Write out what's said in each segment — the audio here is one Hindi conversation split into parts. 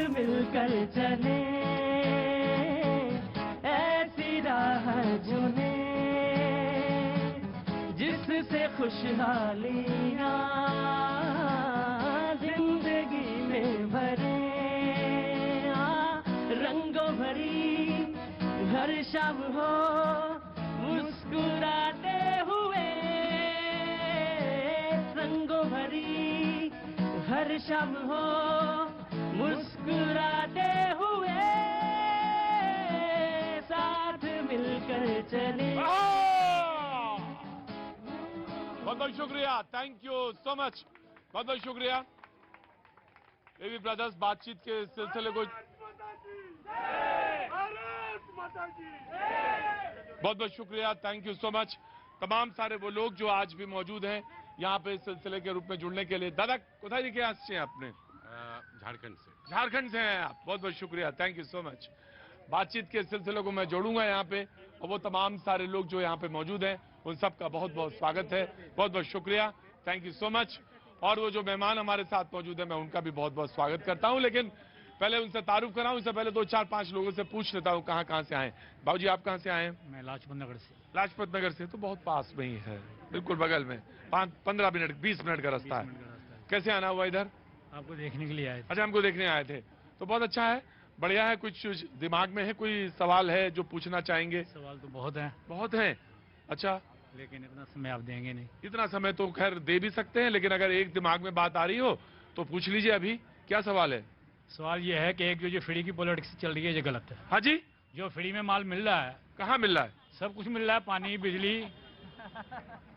मिलकर चले, ऐसी राह चुने जिससे खुशहालियाँ जिंदगी में भरे, रंगों भरी हर शाम हो मुस्कुराते हुए, रंगों भरी हर शाम हो मुस्कुराते हुए, साथ मिलकर चले। बहुत बहुत शुक्रिया, थैंक यू सो मच, बहुत बहुत शुक्रिया। एवी ब्रदर्स बातचीत के सिलसिले को बहुत बहुत शुक्रिया, थैंक यू सो मच। तमाम सारे वो लोग जो आज भी मौजूद हैं यहाँ पे इस सिलसिले के रूप में जुड़ने के लिए। दादा कोथा जी के यहाँ से आपने? झारखंड से हैं आप, बहुत बहुत शुक्रिया, थैंक यू सो मच। बातचीत के सिलसिले को मैं जोड़ूंगा यहाँ पे, और वो तमाम सारे लोग जो यहाँ पे मौजूद हैं उन सबका बहुत बहुत स्वागत है, बहुत बहुत शुक्रिया, थैंक यू सो मच। और वो जो मेहमान हमारे साथ मौजूद है मैं उनका भी बहुत बहुत स्वागत करता हूँ, लेकिन पहले उनसे तारुफ कराऊं इससे पहले 2-4-5 लोगों से पूछ लेता हूँ कहाँ से आए। बाबूजी आप कहाँ से आए? मैं लाजपत नगर से। लाजपत नगर से, तो बहुत पास में ही है, बिल्कुल बगल में, 15 मिनट 20 मिनट का रास्ता है। कैसे आना हुआ इधर? आपको देखने के लिए आए थे। अच्छा, हमको देखने आए थे, तो बहुत अच्छा है, बढ़िया है। कुछ दिमाग में है, कोई सवाल है जो पूछना चाहेंगे? सवाल तो बहुत है। बहुत है, अच्छा, लेकिन इतना समय आप देंगे नहीं। इतना समय तो खैर दे भी सकते हैं, लेकिन अगर एक दिमाग में बात आ रही हो तो पूछ लीजिए। अभी क्या सवाल है? सवाल ये है कि एक जो फ्री की पॉलिटिक्स चल रही है ये गलत है। हाँ जी, जो फ्री में माल मिल रहा है, कहाँ मिल रहा है? सब कुछ मिल रहा है, पानी बिजली,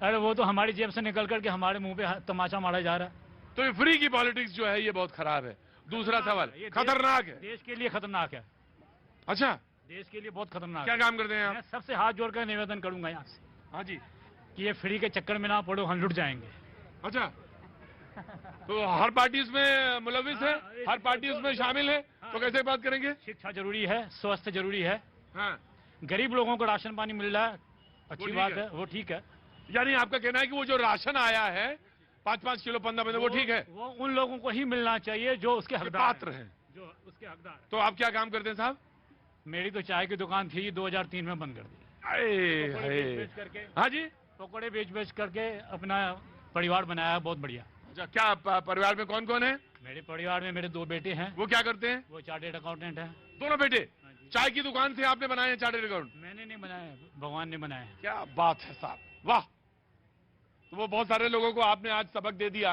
अरे वो तो हमारी जेब से निकल करके हमारे मुंह पे तमाचा मारा जा रहा है। तो ये फ्री की पॉलिटिक्स जो है ये बहुत खराब है। दूसरा सवाल, खतरनाक है, देश के लिए खतरनाक है। अच्छा, देश के लिए बहुत खतरनाक। क्या काम करते हैं आप? मैं सबसे हाथ जोड़कर निवेदन करूंगा यहाँ से, हाँ जी, कि ये फ्री के चक्कर में ना पड़ो, हम लुट जाएंगे। अच्छा, तो हर पार्टी इसमें मुलविस है, हर पार्टी इसमें शामिल है, तो कैसे बात करेंगे? शिक्षा जरूरी है, स्वास्थ्य जरूरी है, हाँ, गरीब लोगों को राशन पानी मिल रहा है, अच्छी बात है, वो ठीक है। यानी आपका कहना है कि वो जो राशन आया है 5-5 किलो 15 वो ठीक है, वो उन लोगों को ही मिलना चाहिए जो उसके हकदार पात्र हैं, जो उसके हकदार हैं। तो आप क्या काम करते हैं साहब? मेरी तो चाय की दुकान थी, 2003 में बंद कर दी। बेच करके, हाँ जी, पकौड़े बेच करके अपना परिवार बनाया, बहुत बढ़िया। अच्छा, क्या परिवार में कौन कौन है? मेरे परिवार में मेरे 2 बेटे हैं। वो क्या करते हैं? वो चार्टेड अकाउंटेंट हैं। दोनों बेटे? चाय की दुकान से आपने बनाए हैं चार्टेड अकाउंट? मैंने नहीं बनाया, भगवान ने बनाया। क्या बात है साहब, वाह। तो वो बहुत सारे लोगों को आपने आज सबक दे दिया,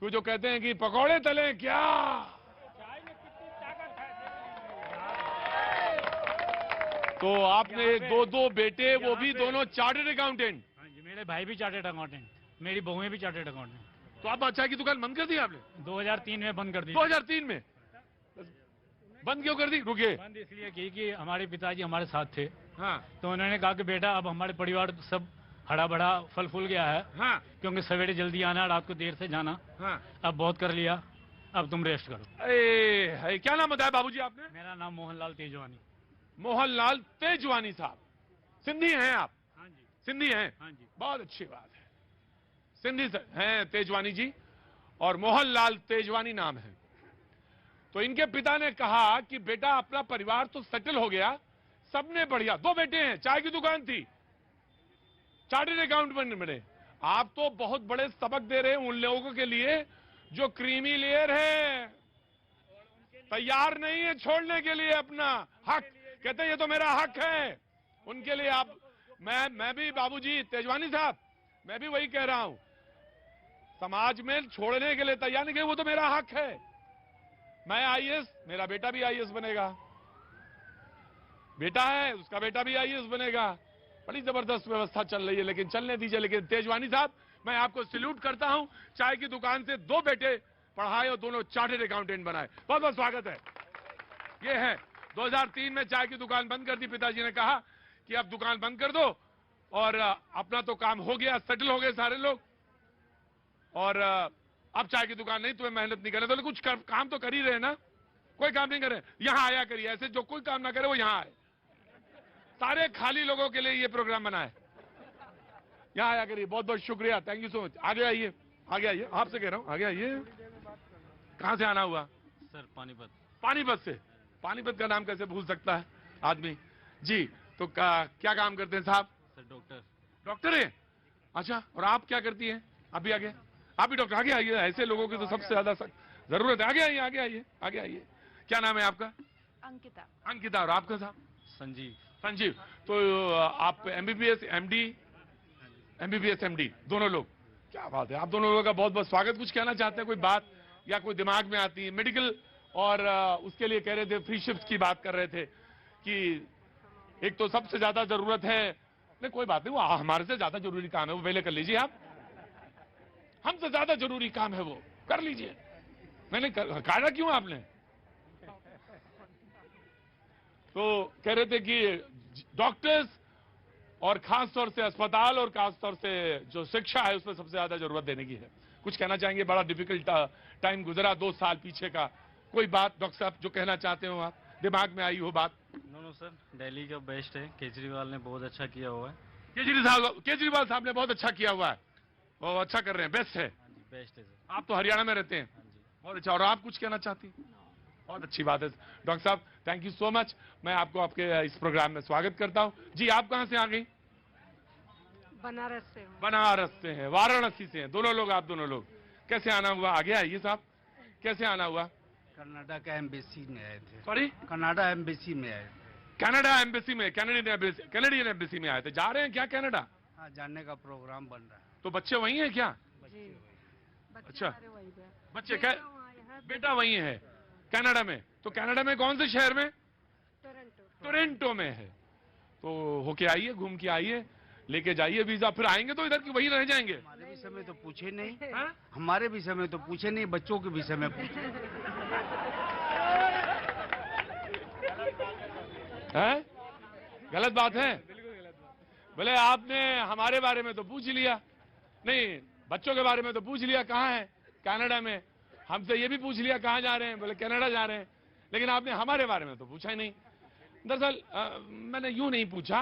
वो जो कहते हैं कि पकौड़े तले क्या, तो आपने 2 बेटे, वो भी दोनों चार्टेड अकाउंटेंट? हाँ जी, मेरे भाई भी चार्टेड अकाउंटेंट, मेरी बहुएं भी चार्टेड अकाउंटेंट। तो आप चाय की दुकान बंद कर दी आपने? 2003 में बंद कर दी। 2003 में बंद क्यों कर दी? रुकिए, बंद इसलिए की कि हमारे पिताजी हमारे साथ थे। हाँ, तो उन्होंने कहा कि बेटा अब हमारे परिवार सब हरा भरा फल फूल गया है, हाँ, क्योंकि सवेरे जल्दी आना, रात को देर से जाना, हाँ, अब बहुत कर लिया, अब तुम रेस्ट करो। क्या नाम बताया बाबूजी आपने? मेरा नाम मोहनलाल तेजवानी। मोहनलाल तेजवानी साहब, सिंधी हैं आप? हाँ जी, सिंधी हैं? हाँ जी, बहुत अच्छी बात है, सिंधी हैं तेजवानी जी, और मोहनलाल तेजवानी नाम है। तो इनके पिता ने कहा कि बेटा अपना परिवार तो सेटल हो गया, सबने बढ़िया, 2 बेटे हैं, चाय की दुकान थी, चार्टर्ड अकाउंटेंट बने, आप तो बहुत बड़े सबक दे रहे हैं उन लोगों के लिए जो क्रीमी लेयर है, तैयार नहीं है छोड़ने के लिए अपना हक, कहते हैं ये तो मेरा हक है, उनके लिए आप, मैं भी बाबूजी तेजवानी साहब, मैं भी वही कह रहा हूं, समाज में छोड़ने के लिए तैयार नहीं, वो तो मेरा हक है। मैं आईएएस, मेरा बेटा भी आईएएस बनेगा, बेटा है उसका बेटा भी आईएएस बनेगा, बड़ी जबरदस्त व्यवस्था चल रही है, लेकिन चलने दीजिए। लेकिन तेजवानी साहब, मैं आपको सैल्यूट करता हूं, चाय की दुकान से 2 बेटे पढ़ाए और दोनों चार्टर्ड अकाउंटेंट बनाए, बहुत बहुत स्वागत है। ये है 2003 में चाय की दुकान बंद कर दी, पिताजी ने कहा कि अब दुकान बंद कर दो और अपना तो काम हो गया, सेटल हो गए सारे लोग, और अब चाय की दुकान नहीं, तुम्हें मेहनत नहीं करना, तो कुछ काम तो कर ही रहे ना, कोई काम नहीं करे, यहां आया करिए, ऐसे जो कोई काम ना करे वो यहां आए, सारे खाली लोगों के लिए ये प्रोग्राम बना है, यहां आया करिए। बहुत बहुत शुक्रिया, थैंक यू सो मच। आगे आइए, आगे आइए, आपसे कह रहा हूं, आगे आइए। कहां से आना हुआ? सर पानीपत। पानीपत से। पानीपत का नाम कैसे भूल सकता है आदमी जी। तो क्या काम करते हैं साहब? Sir doctor. डॉक्टर है, अच्छा। और आप क्या करती हैं? आप भी आगे, आप भी डॉक्टर। आगे आइए, ऐसे लोगों की तो सबसे ज्यादा जरूरत है। आगे आइए, आगे आइए, आगे आइए। क्या नाम है आपका? अंकिता। अंकिता। और आपका साहब? संजीव। संजीव। तो आप एमबीबीएस एमडी, एमबीबीएस एमडी दोनों लोग, क्या बात है। आप दोनों लोगों का बहुत बहुत स्वागत। कुछ कहना चाहते हैं, कोई बात या कोई दिमाग में आती है? मेडिकल और उसके लिए कह रहे थे, फ्री शिफ्ट की बात कर रहे थे कि एक तो सबसे ज्यादा जरूरत है। नहीं कोई बात नहीं, वो हमारे से ज्यादा जरूरी काम है, वो पहले कर लीजिए आप। हमसे ज्यादा जरूरी काम है, वो कर लीजिए। मैंने काटा क्यों आपने? तो कह रहे थे कि डॉक्टर्स और खास तौर से अस्पताल और खास तौर से जो शिक्षा है उसमें सबसे ज्यादा जरूरत देने की है। कुछ कहना चाहेंगे? बड़ा डिफिकल्ट टाइम गुजरा 2 साल पीछे का। कोई बात डॉक्टर साहब जो कहना चाहते हो, आप दिमाग में आई हो बात? नो सर, दिल्ली का बेस्ट है। केजरीवाल ने बहुत अच्छा किया हुआ है। केजरीवाल साहब ने बहुत अच्छा किया हुआ है, वो अच्छा कर रहे हैं, बेस्ट है। हाँ जी, बेस्ट है सर। आप तो हरियाणा में रहते हैं। हाँ जी। बहुत अच्छा। और आप कुछ कहना चाहती हैं? बहुत अच्छी बात है डॉक्टर साहब, थैंक यू सो मच। मैं आपको आपके इस प्रोग्राम में स्वागत करता हूं जी। आप कहां से आ गई? बनारस से हूँ। बनारस से हैं, वाराणसी से हैं, दोनों लोग। आप दोनों लोग कैसे आना हुआ? आगे आइए साहब, कैसे आना हुआ? कनाडा का एम्बेसी में आए थे। सॉरी, कनाडा एम्बेसी में आए थे। कनाडा एम्बेसी में, कैनेडियन एम्बेसी में आए थे। जा रहे हैं क्या कनाडा? हाँ, जाने का प्रोग्राम बन रहा है। तो बच्चे वहीं हैं क्या? जी। अच्छा। हमारे वहीं पे। बच्चे क्या? बेटा वहीं है कनाडा में। तो कनाडा में कौन से शहर में? टोरंटो। टोरंटो में है। तो होके आइए, घूम के आइए, लेके जाइए वीजा। फिर आएंगे तो इधर की वहीं रह जाएंगे? हमारे विषय में तो पूछे नहीं। हाँ? हमारे विषय में तो पूछे नहीं, बच्चों के विषय में पूछे। हैं? गलत बात है। बोले आपने हमारे बारे में तो पूछ लिया, नहीं बच्चों के बारे में तो पूछ लिया कहाँ है? कनाडा में। हमसे ये भी पूछ लिया कहाँ जा रहे हैं? बोले कनाडा जा रहे हैं। लेकिन आपने हमारे बारे में तो पूछा ही नहीं। दरअसल मैंने यूं नहीं पूछा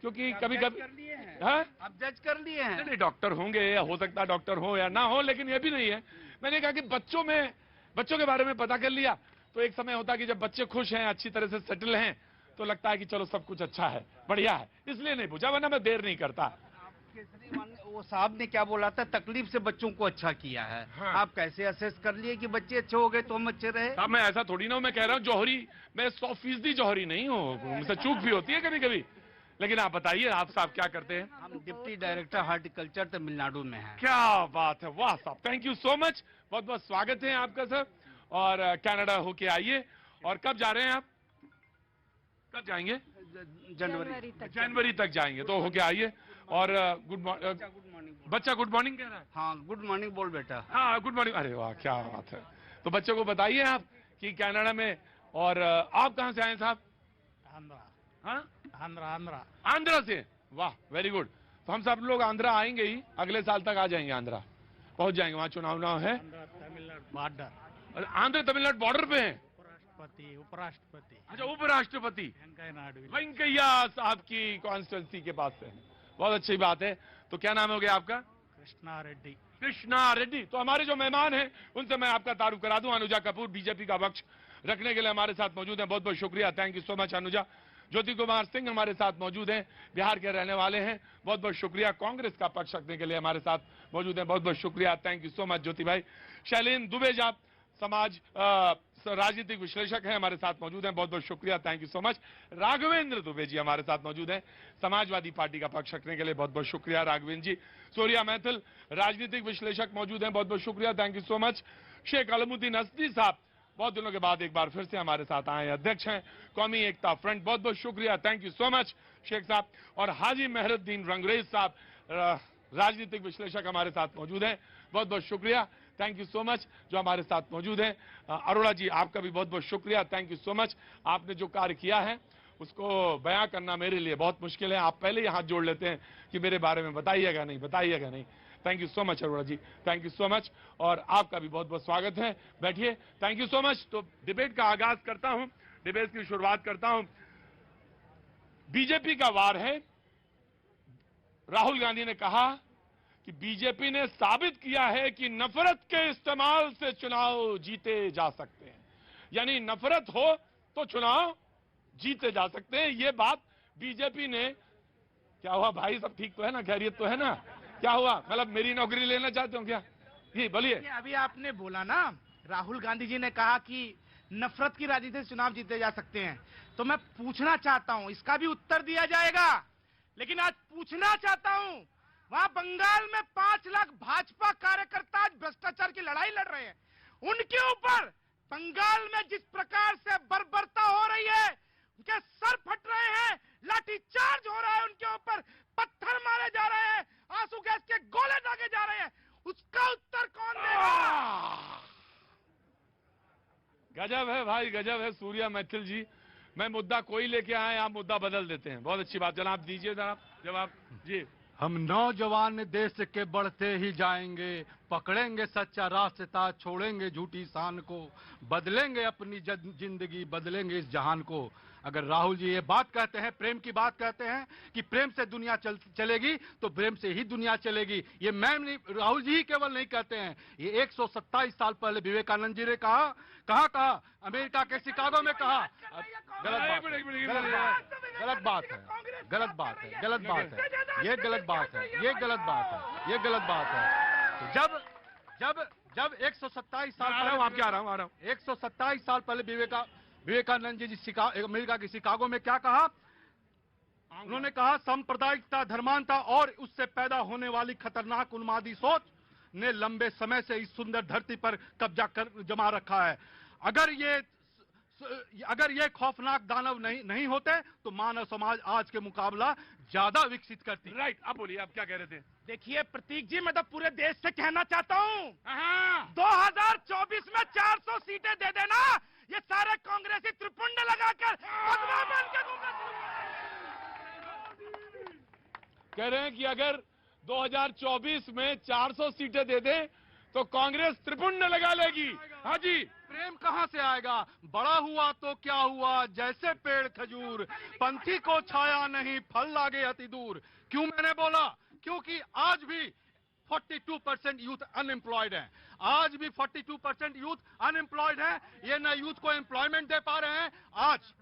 क्योंकि कभी कभी कर लिए हैं। हाँ? आप जज कर लिए हैं। नहीं, डॉक्टर होंगे, या हो सकता है डॉक्टर हो या ना हो, लेकिन ये भी नहीं है। मैंने कहा कि बच्चों के बारे में पता कर लिया। तो एक समय होता है कि जब बच्चे खुश हैं, अच्छी तरह से सेटल हैं, तो लगता है कि चलो सब कुछ अच्छा है, बढ़िया है, इसलिए नहीं पूछा, वरना मैं देर नहीं करता। केजरीवाल ने, वो साहब ने क्या बोला था, तकलीफ से बच्चों को अच्छा किया है। हाँ। आप कैसे असेस कर लिए कि बच्चे अच्छे हो गए तो हम अच्छे रहे? साहब मैं ऐसा थोड़ी ना हूं, मैं कह रहा हूं जौहरी, मैं 100% जौहरी नहीं हूं, मुझसे चूक भी होती है कभी कभी। लेकिन आप बताइए, आप साहब क्या करते हैं? हम डिप्टी डायरेक्टर हार्टिकल्चर तमिलनाडु में हैं। क्या बात है, वाह साहब, थैंक यू सो मच, बहुत बहुत स्वागत है आपका सर। और कनाडा होके आइए। और कब जा रहे हैं आप? कब जाएंगे? जनवरी तक जाएंगे, तो होके आइए। और गुड मॉर्निंग, बच्चा गुड मॉर्निंग कह रहा है। हाँ, गुड मॉर्निंग बोल बेटा। हाँ गुड मॉर्निंग। अरे वाह क्या बात है। तो बच्चों को बताइए आप कि कनाडा में। और आप कहाँ से आए साहब? आंध्रा। हाँ, आंध्रा। आंध्रा से, वाह वेरी गुड। तो हम सब लोग आंध्रा आएंगे ही, अगले साल तक आ जाएंगे, आंध्रा पहुंच जाएंगे। वहाँ चुनाव है। तमिलनाडु बॉर्डर। आंध्र तमिलनाडु बॉर्डर पे है। उपराष्ट्रपति। अच्छा, उपराष्ट्रपति वेंकैया नायडू। वेंकैया साहब की कॉन्स्टिट्यूंसी के पास से है। बहुत अच्छी बात है। तो क्या नाम हो गया आपका? कृष्णा रेड्डी। कृष्णा रेड्डी। तो हमारे जो मेहमान हैं उनसे मैं आपका तारुफ करा दूं। अनुजा कपूर बीजेपी का पक्ष रखने के लिए हमारे साथ मौजूद हैं, बहुत बहुत शुक्रिया, thank you so much Anuja. Jyoti Kumar Singh हमारे साथ मौजूद हैं, बिहार के रहने वाले हैं, बहुत बहुत शुक्रिया। कांग्रेस का पक्ष रखने के लिए हमारे साथ मौजूद हैं, बहुत बहुत शुक्रिया, थैंक यू सो मच ज्योति भाई। शैलेंद्र दुबे आप समाज राजनीतिक विश्लेषक हैं, हमारे साथ मौजूद हैं, बहुत बहुत शुक्रिया, thank you so much. Raghvendra Dubey ji हमारे साथ मौजूद हैं, समाजवादी पार्टी का पक्ष रखने के लिए बहुत बहुत शुक्रिया राघवेंद्र जी। सोरिया मैथिल राजनीतिक विश्लेषक मौजूद हैं, बहुत बहुत शुक्रिया, thank you so much. Sheikh Alamuddin Asadi Sahab बहुत दिनों के बाद एक बार फिर से हमारे साथ आए, अध्यक्ष हैं कौमी एकता फ्रंट, बहुत बहुत शुक्रिया, thank you so much Sheikh साहब। और हाजी मेहरुद्दीन रंगरेज साहब राजनीतिक विश्लेषक हमारे साथ मौजूद हैं, बहुत बहुत शुक्रिया, थैंक यू सो मच जो हमारे साथ मौजूद हैं। अरोड़ा जी आपका भी बहुत बहुत शुक्रिया, थैंक यू सो मच। आपने जो कार्य किया है उसको बयां करना मेरे लिए बहुत मुश्किल है, आप पहले ही हाथ जोड़ लेते हैं कि मेरे बारे में बताइएगा नहीं। Thank you so much Arora ji, thank you so much. और आपका भी बहुत बहुत स्वागत है, बैठिए, थैंक यू सो मच। तो डिबेट का आगाज करता हूं, डिबेट की शुरुआत करता हूं। बीजेपी का वार है। राहुल गांधी ने कहा कि बीजेपी ने साबित किया है कि नफरत के इस्तेमाल से चुनाव जीते जा सकते हैं। यानी नफरत हो तो चुनाव जीते जा सकते हैं। ये बात बीजेपी ने, क्या हुआ भाई, सब ठीक तो है ना, खैरियत तो है ना, क्या हुआ, मतलब मेरी नौकरी लेना चाहते हो क्या? जी बोलिए। अभी आपने बोला ना, राहुल गांधी जी ने कहा कि नफरत की राजनीति से चुनाव जीते जा सकते हैं, तो मैं पूछना चाहता हूं, इसका भी उत्तर दिया जाएगा, लेकिन आज पूछना चाहता हूं, वहां बंगाल में 5 लाख भाजपा कार्यकर्ता आज भ्रष्टाचार की लड़ाई लड़ रहे हैं, उनके ऊपर बंगाल में जिस प्रकार से बर्बरता हो रही है, उनके सर फट रहे हैं, लाठीचार्ज हो रहा है, उनके ऊपर पत्थर मारे जा रहे हैं, आंसू गैस के गोले दागे जा रहे हैं, उसका उत्तर कौन देगा? गजब है भाई, गजब है सूर्या मैथिल जी। मैं मुद्दा कोई लेके आए, आप मुद्दा बदल देते हैं, बहुत अच्छी बात। जनाब दीजिए जनाब जवाब जी। हम नौजवान देश के बढ़ते ही जाएंगे, पकड़ेंगे सच्चा रास्ता, छोड़ेंगे झूठी शान को, बदलेंगे अपनी जिंदगी, बदलेंगे इस जहान को। अगर राहुल जी ये बात कहते हैं, प्रेम की बात कहते हैं कि प्रेम से दुनिया चलेगी, तो प्रेम से ही दुनिया चलेगी। ये मैं नहीं, राहुल जी ही केवल नहीं कहते हैं, ये 127 साल पहले विवेकानंद जी ने कहा अमेरिका के शिकागो में कहा। गलत बात है, गलत बात है, गलत बात है, गलत बात है, ये गलत बात है, ये गलत बात है, ये गलत बात है। जब 127 साल पहले, आप क्या आ रहा हूं 127 साल पहले विवेकानंद जी अमेरिका के शिकागो में क्या कहा? उन्होंने कहा सांप्रदायिकता, धर्मांता और उससे पैदा होने वाली खतरनाक उन्मादी सोच ने लंबे समय से इस सुंदर धरती पर कब्जा जमा रखा है। अगर ये खौफनाक दानव नहीं होते तो मानव समाज आज के मुकाबला ज्यादा विकसित करती। राइट, आप बोलिए, आप क्या कह रहे थे? देखिए प्रतीक जी, मैं तो पूरे देश से कहना चाहता हूं, 2024 में 400 सीटें दे देना, ये सारे कांग्रेसी त्रिपुंड लगाकर भगवा बन के कह रहे हैं कि अगर 2024 में 400 सीटें दे दें तो कांग्रेस त्रिपुंड लगा लेगी। हाँ जी। प्रेम कहां से आएगा? बड़ा हुआ तो क्या हुआ, जैसे पेड़ खजूर, पंथी को छाया नहीं, फल लागे अति दूर। क्यों मैंने बोला? क्योंकि आज भी 42% यूथ अनएम्प्लॉयड है, आज भी 42% यूथ अनएम्प्लॉयड है। ये ना यूथ को एम्प्लॉयमेंट दे पा रहे हैं। आज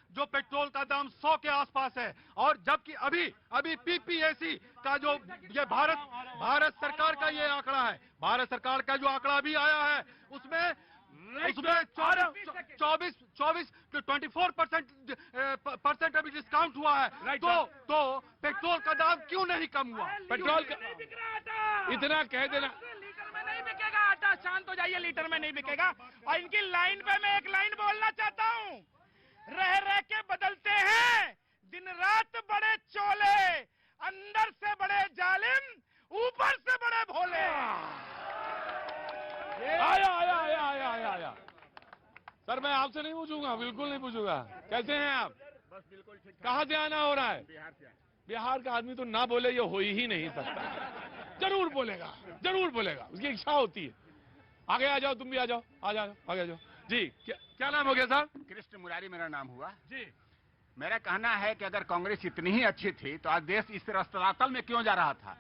जो पेट्रोल का दाम 100 के आसपास है, और जबकि अभी पीपीएसी का जो ये भारत सरकार का ये आंकड़ा है, भारत सरकार का जो आंकड़ा भी आया है, उसमें 24% अभी डिस्काउंट हुआ है। तो पेट्रोल का दाम क्यों नहीं कम हुआ? पेट्रोल का इतना कह देना, लीटर में नहीं बिकेगा आटा, शांत हो जाइए, लीटर में नहीं बिकेगा। और इनकी लाइन पे मैं एक लाइन बोलना चाहता हूँ, रह के बदलते हैं, दिन रात बड़े चोले, अंदर से बड़े जालिम, ऊपर से बड़े भोले। आया। सर मैं आपसे नहीं पूछूंगा, बिल्कुल नहीं पूछूंगा। कैसे हैं आप? बस बिल्कुल ठीक। कहाँ से आना हो रहा है? बिहार से। बिहार का आदमी तो ना बोले ये हो ही नहीं सकता। जरूर बोलेगा, उसकी इच्छा होती है। आगे आ जाओ, तुम भी आ जाओ, आगे आ जाओ जी। क्या नाम हो गया सर? कृष्ण मुरारी मेरा नाम हुआ जी। मेरा कहना है कि अगर कांग्रेस इतनी ही अच्छी थी तो आज देश इस रसातल में क्यों जा रहा था?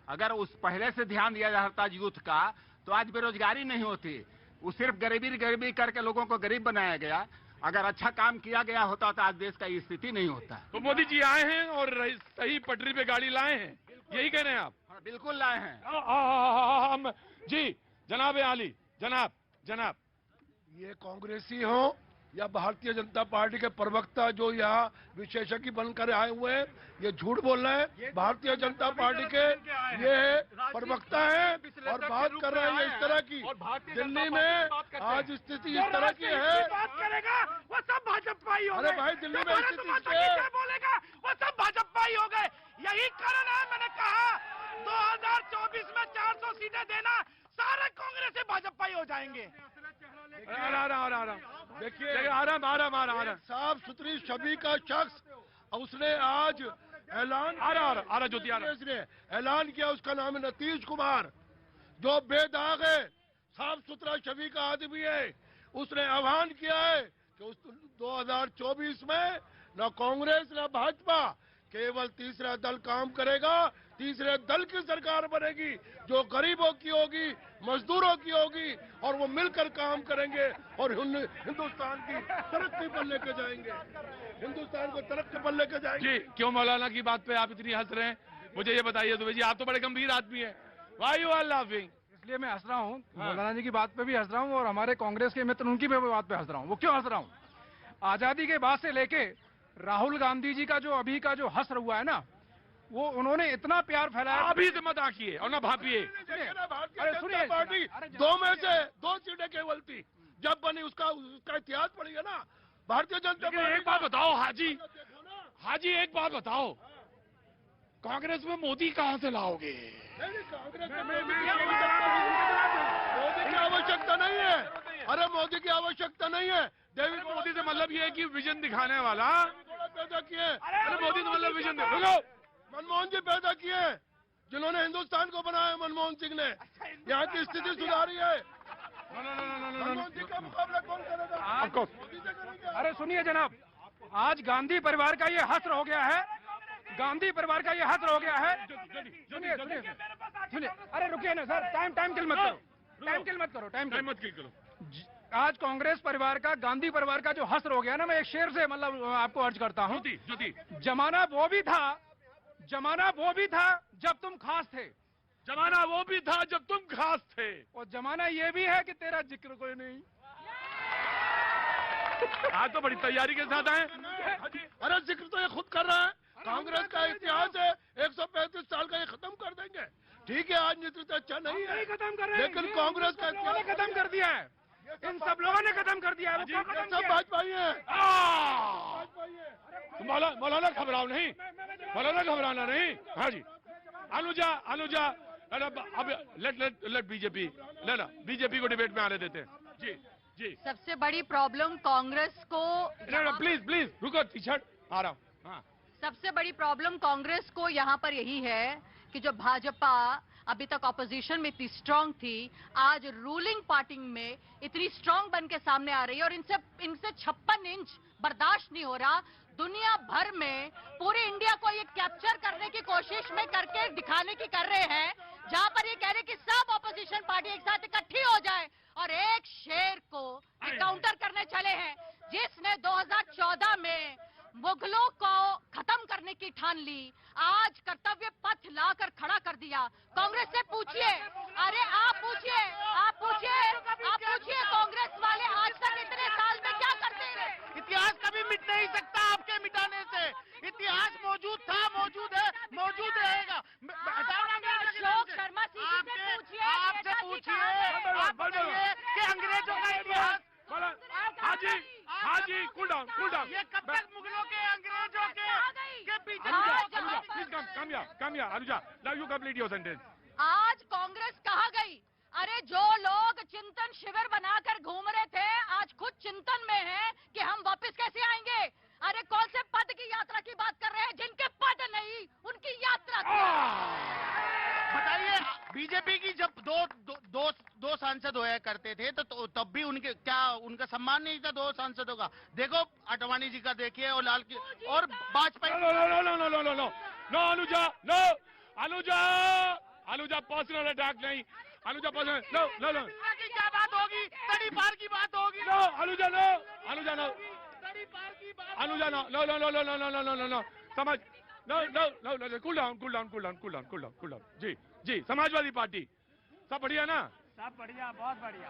अगर उस पहले से ध्यान दिया जाता यूथ का तो आज बेरोजगारी नहीं होती। वो सिर्फ गरीबी करके लोगों को गरीब बनाया गया। अगर अच्छा काम किया गया होता तो आज देश का ये स्थिति नहीं होता। तो मोदी जी आए हैं और सही पटरी पे गाड़ी लाए हैं, यही कह रहे हैं आप? हाँ, बिल्कुल लाए हैं। हम जी जनाब आली, जनाब ये कांग्रेसी हो या भारतीय जनता पार्टी के प्रवक्ता जो यहाँ विशेषज्ञ बनकर आए हुए हैं, ये झूठ बोल रहे हैं। भारतीय जनता पार्टी के ये प्रवक्ता हैं और बात कर रहे हैं इस तरह की। दिल्ली में आज स्थिति इस तरह की है। बात करेगा वो सब भाजपा ही हो गए। अरे भाई, दिल्ली में स्थिति क्या बोलेगा वो सब भाजपा ही हो गए। यही कारण है मैंने कहा 2024 में 400 सीटें देना, सारे कांग्रेस से भाजपा ही हो जाएंगे। देखिए आराम साफ सुथरी छवि का शख्स, उसने आज ऐलान ऐलान किया, उसका नाम है नीतीश कुमार, जो बेदाग है, साफ सुथरा छवि का आदमी है। उसने आह्वान किया है कि उस 2024 में न कांग्रेस न भाजपा केवल तीसरा दल काम करेगा, तीसरे दल की सरकार बनेगी जो गरीबों की होगी, मजदूरों की होगी, और वो मिलकर काम करेंगे और हिंदुस्तान की तरक्की पर लेके जाएंगे, हिंदुस्तान को तरक्की पर लेके जाएंगे। जी, क्यों मौलाना की बात पे आप इतनी हंस रहे हैं? मुझे ये बताइए दुबे जी, आप तो बड़े गंभीर आदमी हैं। Why you are laughing? इसलिए मैं हंस रहा हूँ, मौलाना जी की बात पे भी हंस रहा हूँ और हमारे कांग्रेस के मित्र उनकी भी बात पे हंस रहा हूँ। वो क्यों हंस रहा हूँ? आजादी के बाद से लेके राहुल गांधी जी का जो अभी का जो हश्र हुआ है ना, वो उन्होंने इतना प्यार फैलाया। अभी से मत आकिए और ना भापिए। भारतीय जनता पार्टी 2 में से 2 सीटें केवल थी जब बनी, उसका इतिहास पढ़िए ना। भारतीय जनता पार्टी। एक बात बताओ हाजी, एक बात बताओ, कांग्रेस में मोदी कहां से लाओगे? कांग्रेस मोदी की आवश्यकता नहीं है। अरे मोदी की आवश्यकता नहीं है। डेविड मोदी से मतलब ये है कि विजन दिखाने वाला पैदा किए। अरे मोदी तो मतलब विजन देखो, मनमोहन जी पैदा किए, जिन्होंने हिंदुस्तान को बनाया। मनमोहन सिंह ने यहाँ की स्थिति सुधारी है। मनमोहन सिंह का मुकाबला कौन करेगा? मोदी से करेंगे। अरे सुनिए जनाब, आज गांधी परिवार का ये हश्र हो गया है, गांधी परिवार का ये हश्र हो गया है। सुनिए सुनिए सुनिए, अरे रुकिए ना सर, टाइम किल मत करो, टाइम मत किल करो। आज कांग्रेस परिवार का, गांधी परिवार का जो हश्र हो गया ना, मैं एक शेर से मतलब आपको अर्ज करता हूँ। जमाना वो भी था जब तुम खास थे, जमाना वो भी था जब तुम खास थे, और जमाना ये भी है कि तेरा जिक्र कोई नहीं। आज तो बड़ी तैयारी के साथ आए। अरे जिक्र तो ये खुद कर रहा है। कांग्रेस का इतिहास है 135 साल का, ये खत्म कर देंगे। ठीक है, आज नेतृत्व अच्छा नहीं है, खत्म कर रहे हैं, लेकिन कांग्रेस का इतिहास खत्म कर दिया है। इन सब लोगों ने खत्म कर दिया है। सब भाजपा ही है। मौलाना घबराओ नहीं, मौलाना घबराना नहीं। हाँ जी, अनुजा अब लेट बीजेपी, ना बीजेपी को डिबेट में आने देते हैं। जी सबसे बड़ी प्रॉब्लम कांग्रेस को, प्लीज रुको, टी शर्ट आ रहा हूँ। हाँ, सबसे बड़ी प्रॉब्लम कांग्रेस को यहाँ पर यही है कि जो भाजपा अभी तक ऑपोजिशन में इतनी स्ट्रांग थी, आज रूलिंग पार्टी में इतनी स्ट्रांग बन के सामने आ रही है और इनसे 56 इंच बर्दाश्त नहीं हो रहा। दुनिया भर में पूरे इंडिया को ये कैप्चर करने की कोशिश में करके दिखाने की कर रहे हैं, जहां पर ये कह रहे कि सब ऑपोजिशन पार्टी एक साथ इकट्ठी हो जाए और एक शेर को काउंटर करने चले हैं, जिसने 2014 में मुगलों को खत्म करने की ठान ली, आज कर्तव्य पथ लाकर खड़ा कर दिया। कांग्रेस से पूछिए, अरे आप पूछिए कांग्रेस वाले आज तक इतने साल में क्या करते रहे? इतिहास कभी मिट नहीं सकता आपके मिटाने से। इतिहास मौजूद था, मौजूद है, मौजूद रहेगा। अशोक शर्मा जी से पूछिए, आपसे पूछिए, आप बताइए कि अंग्रेजों का इतिहास। हाजी कूल डाउन। ये कब तक मुगलों के, अंग्रेजों के पीछे? Anuja, now you complete your sentence. आज कांग्रेस कहाँ गई? अरे जो लोग चिंतन शिविर बनाकर घूम रहे थे, आज खुद चिंतन में हैं कि हम वापस कैसे आएंगे। अरे कौन से पद की यात्रा की बात कर रहे हैं? जिनके पद नहीं, उनकी यात्रा की। बताइए, बीजेपी की जब दो सांसद होया करते थे तो तब भी उनका सम्मान नहीं था 2 सांसदों का। देखो आडवाणी जी का देखिए, और लाल की और Vajpayee. No Anuja personal attack नहीं। अनुजा पर्सनल नो की क्या बात होगी? तड़ी पार की बात होगी। नो अनुजा नो तड़ी पार की बात। अनुजा नो समझ नो कूल डाउन। जी समाजवादी पार्टी सब बढ़िया ना? सब बढ़िया, बहुत बढ़िया।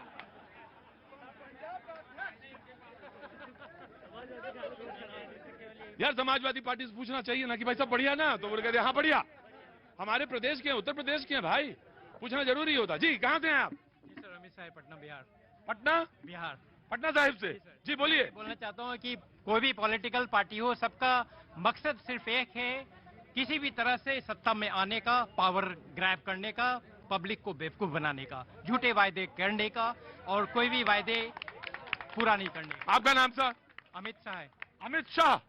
यार समाजवादी पार्टी से पूछना चाहिए ना कि भाई सब बढ़िया ना, तो बोले कहते हाँ बढ़िया। हमारे प्रदेश के हैं, उत्तर प्रदेश के हैं भाई, पूछना जरूरी होता। जी कहाँ से हैं आप? जी सर, अमित साहब, पटना बिहार। पटना साहिब से। जी बोलिए। बोलना चाहता हूँ कि कोई भी पॉलिटिकल पार्टी हो, सबका मकसद सिर्फ एक है, किसी भी तरह से सत्ता में आने का, पावर ग्रैब करने का, पब्लिक को बेवकूफ बनाने का, झूठे वायदे करने का और कोई भी वायदे पूरा नहीं करने का। आपका नाम सर? अमित शाह।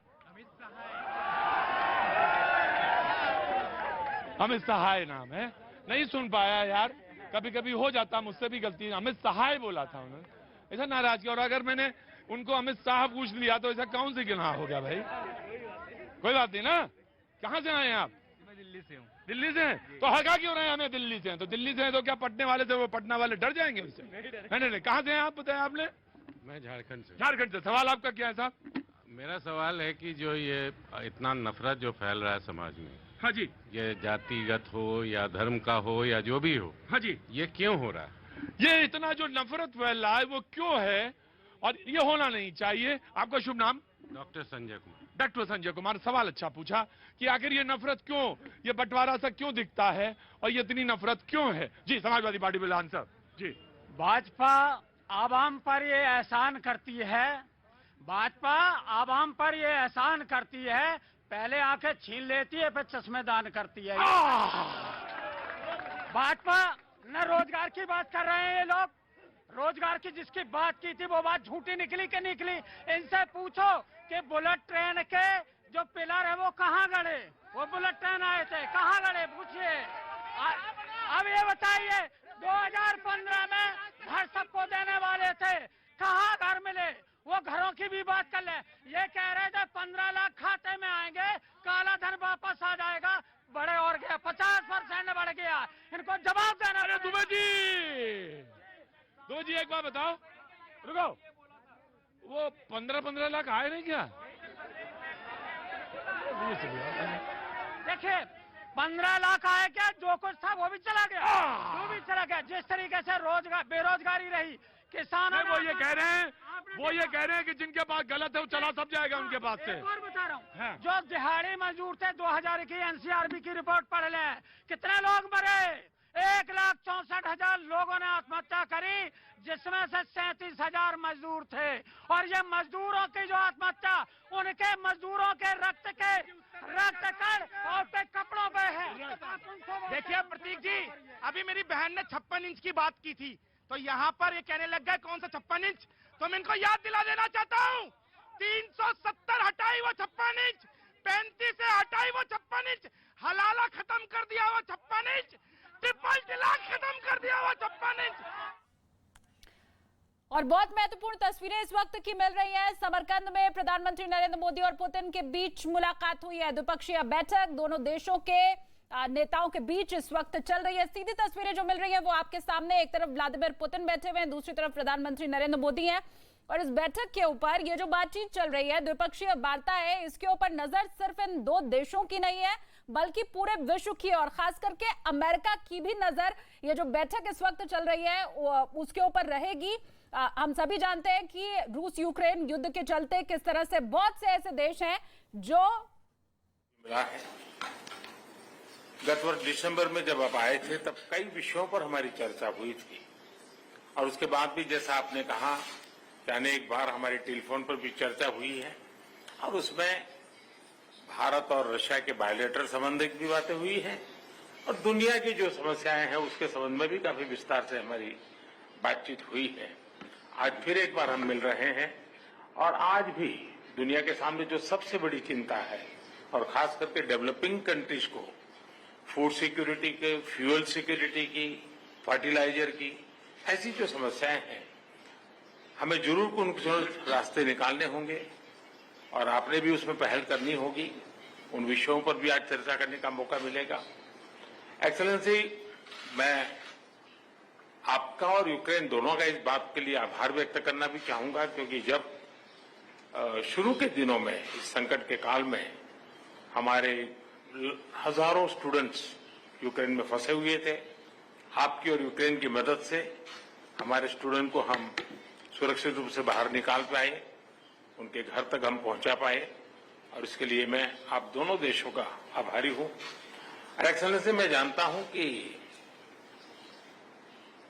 अमित सहाय नाम है, नहीं सुन पाया यार, कभी कभी हो जाता, मुझसे भी गलती। अमित सहाय बोला था उन्होंने, ऐसा नाराज किया। और अगर मैंने उनको अमित शाह पूछ लिया तो ऐसा कौन सी गुनाह हो गया भाई? कोई बात नहीं ना, कहाँ से आए हैं आप? मैं दिल्ली से हूँ। दिल्ली से हैं? तो हगा क्यों रहे हैं हमें दिल्ली से हैं? तो दिल्ली से हैं तो क्या पटने वाले से वो पटना वाले डर जाएंगे उससे? नहीं, कहाँ से हैं आप, बताया आपने? मैं झारखंड से। झारखंड से। सवाल आपका क्या है साहब? मेरा सवाल है कि जो ये इतना नफरत जो फैल रहा है समाज में, हाँ जी, ये जातिगत हो या धर्म का हो या जो भी हो, हाँ जी, ये क्यों हो रहा है? ये इतना जो नफरत फैल रहा है वो क्यों है और ये होना नहीं चाहिए? आपका शुभ नाम? डॉक्टर संजय कुमार। डॉक्टर संजय कुमार, सवाल अच्छा पूछा कि आखिर ये नफरत क्यों, ये बंटवारा सा क्यों दिखता है और ये इतनी नफरत क्यों है? जी, समाजवादी पार्टी विधान साहब जी। भाजपा आवाम पर ये एहसान करती है, भाजपा आवाम पर ये एहसान करती है, पहले आंखें छीन लेती है फिर चश्मे दान करती है। भाजपा न रोजगार की बात कर रहे हैं ये लोग, रोजगार की जिसकी बात की थी वो बात झूठी निकली कि निकली? इनसे पूछो कि बुलेट ट्रेन के जो पिलर है वो कहाँ गड़े? वो बुलेट ट्रेन आए थे, कहाँ गड़े? पूछिए। अब ये बताइए 2015 में घर सबको देने वाले थे, कहाँ घर मिले? वो घरों की भी बात कर ले। ये कह रहे थे 15 लाख खाते में आएंगे, काला धन वापस आ जाएगा, बढ़े और गया, 50% बढ़ गया। इनको जवाब देना। अरे दुबे जी एक बात बताओ, रुको, वो 15 लाख आए नहीं क्या? देखिए 15 लाख आए क्या? जो कुछ था वो भी चला गया, वो भी चला गया। जिस तरीके से रोजगार बेरोजगारी रही, किसानों वो ये कह रहे हैं कि जिनके पास गलत है वो चला सब जाएगा उनके पास से। एक और बता रहा हूँ, हाँ। जो दिहाड़ी मजदूर थे 2000 की एनसीआरबी की रिपोर्ट पढ़ ले, कितने लोग मरे? 1,64,000 लोगों ने आत्महत्या करी, जिसमें से 37,000 मजदूर थे। और ये मजदूरों की जो आत्महत्या, उनके मजदूरों के रक्त कण और पे कपड़ों पे है। देखिए प्रतीक जी, अभी मेरी बहन ने 56 इंच की बात की थी, तो यहाँ पर ये कहने लग गए कौन सा 56 इंच? तो मैं इनको याद दिला देना चाहता हूँ, 370 हटाई वो 56 इंच, 35 से हटाई वो 56 इंच, हलाला खत्म कर दिया वो 56 इंच, ट्रिपल तलाक खत्म कर दिया वो 56 इंच। और बहुत महत्वपूर्ण तस्वीरें इस वक्त की मिल रही हैं। समरकंद में प्रधानमंत्री नरेंद्र मोदी और पुतिन के बीच मुलाकात हुई है, द्विपक्षीय बैठक दोनों देशों के नेताओं के बीच इस वक्त चल रही है। सीधी तस्वीरें जो मिल रही है वो आपके सामने, एक तरफ व्लादिमीर पुतिन बैठे हुए हैं, दूसरी तरफ प्रधानमंत्री नरेंद्र मोदी हैं। और इस बैठक के ऊपर ये जो बातचीत चल रही है, द्विपक्षीय वार्ता है, इसके ऊपर नजर सिर्फ इन दो देशों की नहीं है बल्कि पूरे विश्व की और खास करके अमेरिका की भी नजर ये जो बैठक इस वक्त चल रही है उसके ऊपर रहेगी। हम सभी जानते हैं कि रूस यूक्रेन युद्ध के चलते किस तरह से बहुत से ऐसे देश हैं जो मिला है। गत वर्ष दिसंबर में जब आप आए थे तब कई विषयों पर हमारी चर्चा हुई थी और उसके बाद भी जैसा आपने कहा कि अनेक बार हमारी टेलीफोन पर भी चर्चा हुई है और उसमें भारत और रशिया के बायलैटरल संबंध की भी बातें हुई हैं और दुनिया की जो समस्याएं हैं उसके संबंध में भी काफी विस्तार से हमारी बातचीत हुई है। आज फिर एक बार हम मिल रहे हैं और आज भी दुनिया के सामने जो सबसे बड़ी चिंता है और खास करके डेवलपिंग कंट्रीज को फूड सिक्योरिटी के, फ्यूल सिक्योरिटी की, फर्टिलाइजर की, ऐसी जो समस्याएं हैं हमें जरूर कुछ रास्ते निकालने होंगे और आपने भी उसमें पहल करनी होगी। उन विषयों पर भी आज चर्चा करने का मौका मिलेगा। एक्सेलेंसी, मैं आपका और यूक्रेन दोनों का इस बात के लिए आभार व्यक्त करना भी चाहूंगा क्योंकि जब शुरू के दिनों में इस संकट के काल में हमारे हजारों स्टूडेंट्स यूक्रेन में फंसे हुए थे, आपकी और यूक्रेन की मदद से हमारे स्टूडेंट को हम सुरक्षित रूप से बाहर निकाल पाए, उनके घर तक हम पहुंचा पाए और इसके लिए मैं आप दोनों देशों का आभारी हूं। एक्सेलेंसी, मैं जानता हूं कि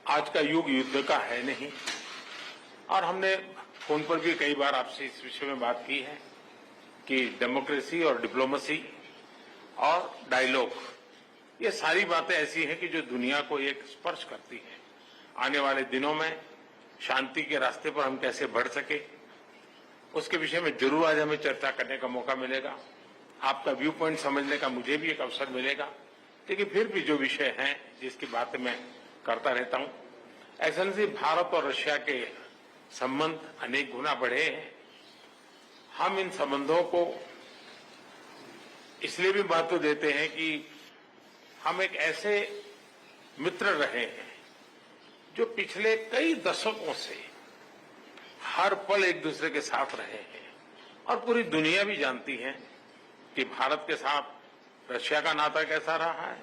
आज का युग युद्ध का है नहीं और हमने फोन पर भी कई बार आपसे इस विषय में बात की है कि डेमोक्रेसी और डिप्लोमेसी और डायलॉग, ये सारी बातें ऐसी हैं कि जो दुनिया को एक स्पर्श करती है। आने वाले दिनों में शांति के रास्ते पर हम कैसे बढ़ सके उसके विषय में जरूर आज हमें चर्चा करने का मौका मिलेगा। आपका व्यू पॉइंट समझने का मुझे भी एक अवसर मिलेगा, लेकिन फिर भी जो विषय हैं जिसकी बातें मैं करता रहता हूं। एक्सेलेंसी, भारत और रशिया के संबंध अनेक गुना बढ़े हैं। हम इन संबंधों को इसलिए भी महत्व देते हैं कि हम एक ऐसे मित्र रहे हैं जो पिछले कई दशकों से हर पल एक दूसरे के साथ रहे हैं और पूरी दुनिया भी जानती है कि भारत के साथ रशिया का नाता कैसा रहा है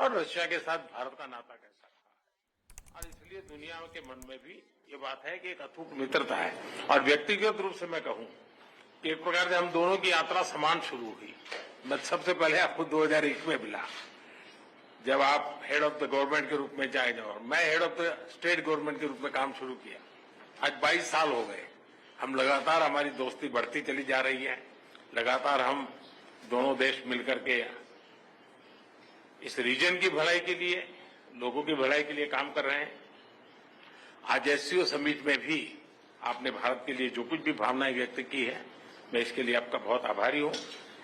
और रशिया के साथ भारत का नाता कैसा रहा है। और इसलिए दुनिया के मन में भी ये बात है कि एक अटूट मित्रता है। और व्यक्तिगत रूप से मैं कहूं कि एक प्रकार से हम दोनों की यात्रा समान शुरू हुई। मैं सबसे पहले आपको 2001 में मिला, जब आप हेड ऑफ द गवर्नमेंट के रूप में जाए और मैं head of the state government के रूप में काम शुरू किया। आज 22 साल हो गए। हम लगातार, हमारी दोस्ती बढ़ती चली जा रही है। लगातार हम दोनों देश मिलकर के इस रीजन की भलाई के लिए, लोगों की भलाई के लिए काम कर रहे हैं। आज एससीओ समिट में भी आपने भारत के लिए जो कुछ भी भावनाएं व्यक्त की है, मैं इसके लिए आपका बहुत आभारी हूं।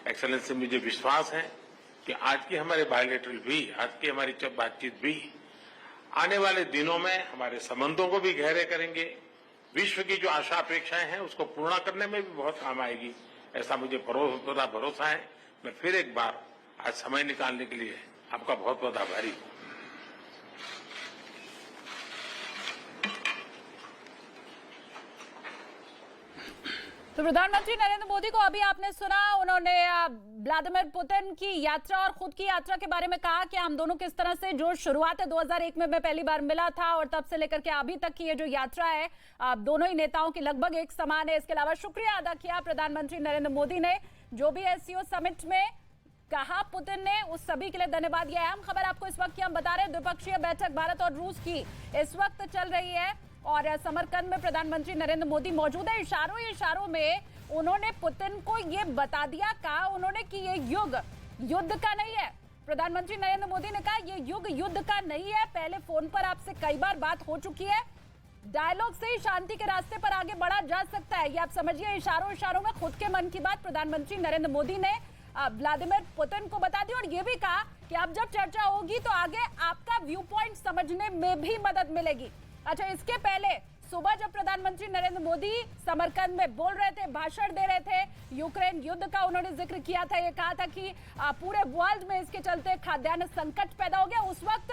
एक्सेलेंसी, मुझे विश्वास है कि आज की हमारे बायोलेटरल भी, आज की हमारी बातचीत भी आने वाले दिनों में हमारे संबंधों को भी गहरे करेंगे। विश्व की जो आशा अपेक्षाएं हैं उसको पूर्ण करने में भी बहुत काम आएगी, ऐसा मुझे पूरा भरोसा है। मैं फिर एक बार आज समय निकालने के लिए आपका बहुत बहुत आभारी हूं। तो प्रधानमंत्री नरेंद्र मोदी को अभी आपने सुना, उन्होंने व्लादिमीर पुतिन की यात्रा और खुद की यात्रा के बारे में कहा कि हम दोनों किस तरह से, जो शुरुआत है 2001 में मैं पहली बार मिला था और तब से लेकर के अभी तक की ये जो यात्रा है दोनों ही नेताओं की लगभग एक समान है। इसके अलावा शुक्रिया अदा किया प्रधानमंत्री नरेंद्र मोदी ने, जो भी एससीओ समिट में कहा पुतिन ने, उस सभी के लिए धन्यवाद। यह अहम खबर आपको इस वक्त की हम बता रहे हैं। द्विपक्षीय बैठक भारत और रूस की इस वक्त चल रही है और समरकंद में प्रधानमंत्री नरेंद्र मोदी मौजूद है। इशारों में उन्होंने पुतिन को ये बता दिया, कहा उन्होंने कि ये युग युद्ध का नहीं है। प्रधानमंत्री नरेंद्र मोदी ने कहा ये युग युद्ध का नहीं है। पहले फोन पर आपसे कई बार बात हो चुकी है, डायलॉग से ही शांति के रास्ते पर आगे बढ़ा जा सकता है। ये आप समझिए, इशारों में खुद के मन की बात प्रधानमंत्री नरेंद्र मोदी ने व्लादिमीर पुतिन को बता दी और ये भी कहा कि अब जब चर्चा होगी तो आगे आपका व्यू पॉइंट समझने में भी मदद मिलेगी। अच्छा, इसके पहले सुबह जब प्रधानमंत्री नरेंद्र मोदी समरकंद में बोल रहे थे, भाषण दे रहे थे, यूक्रेन युद्ध का उन्होंने जिक्र किया था। ये कहा था कि पूरे वर्ल्ड में इसके चलते खाद्यान्न संकट पैदा हो गया। उस वक्त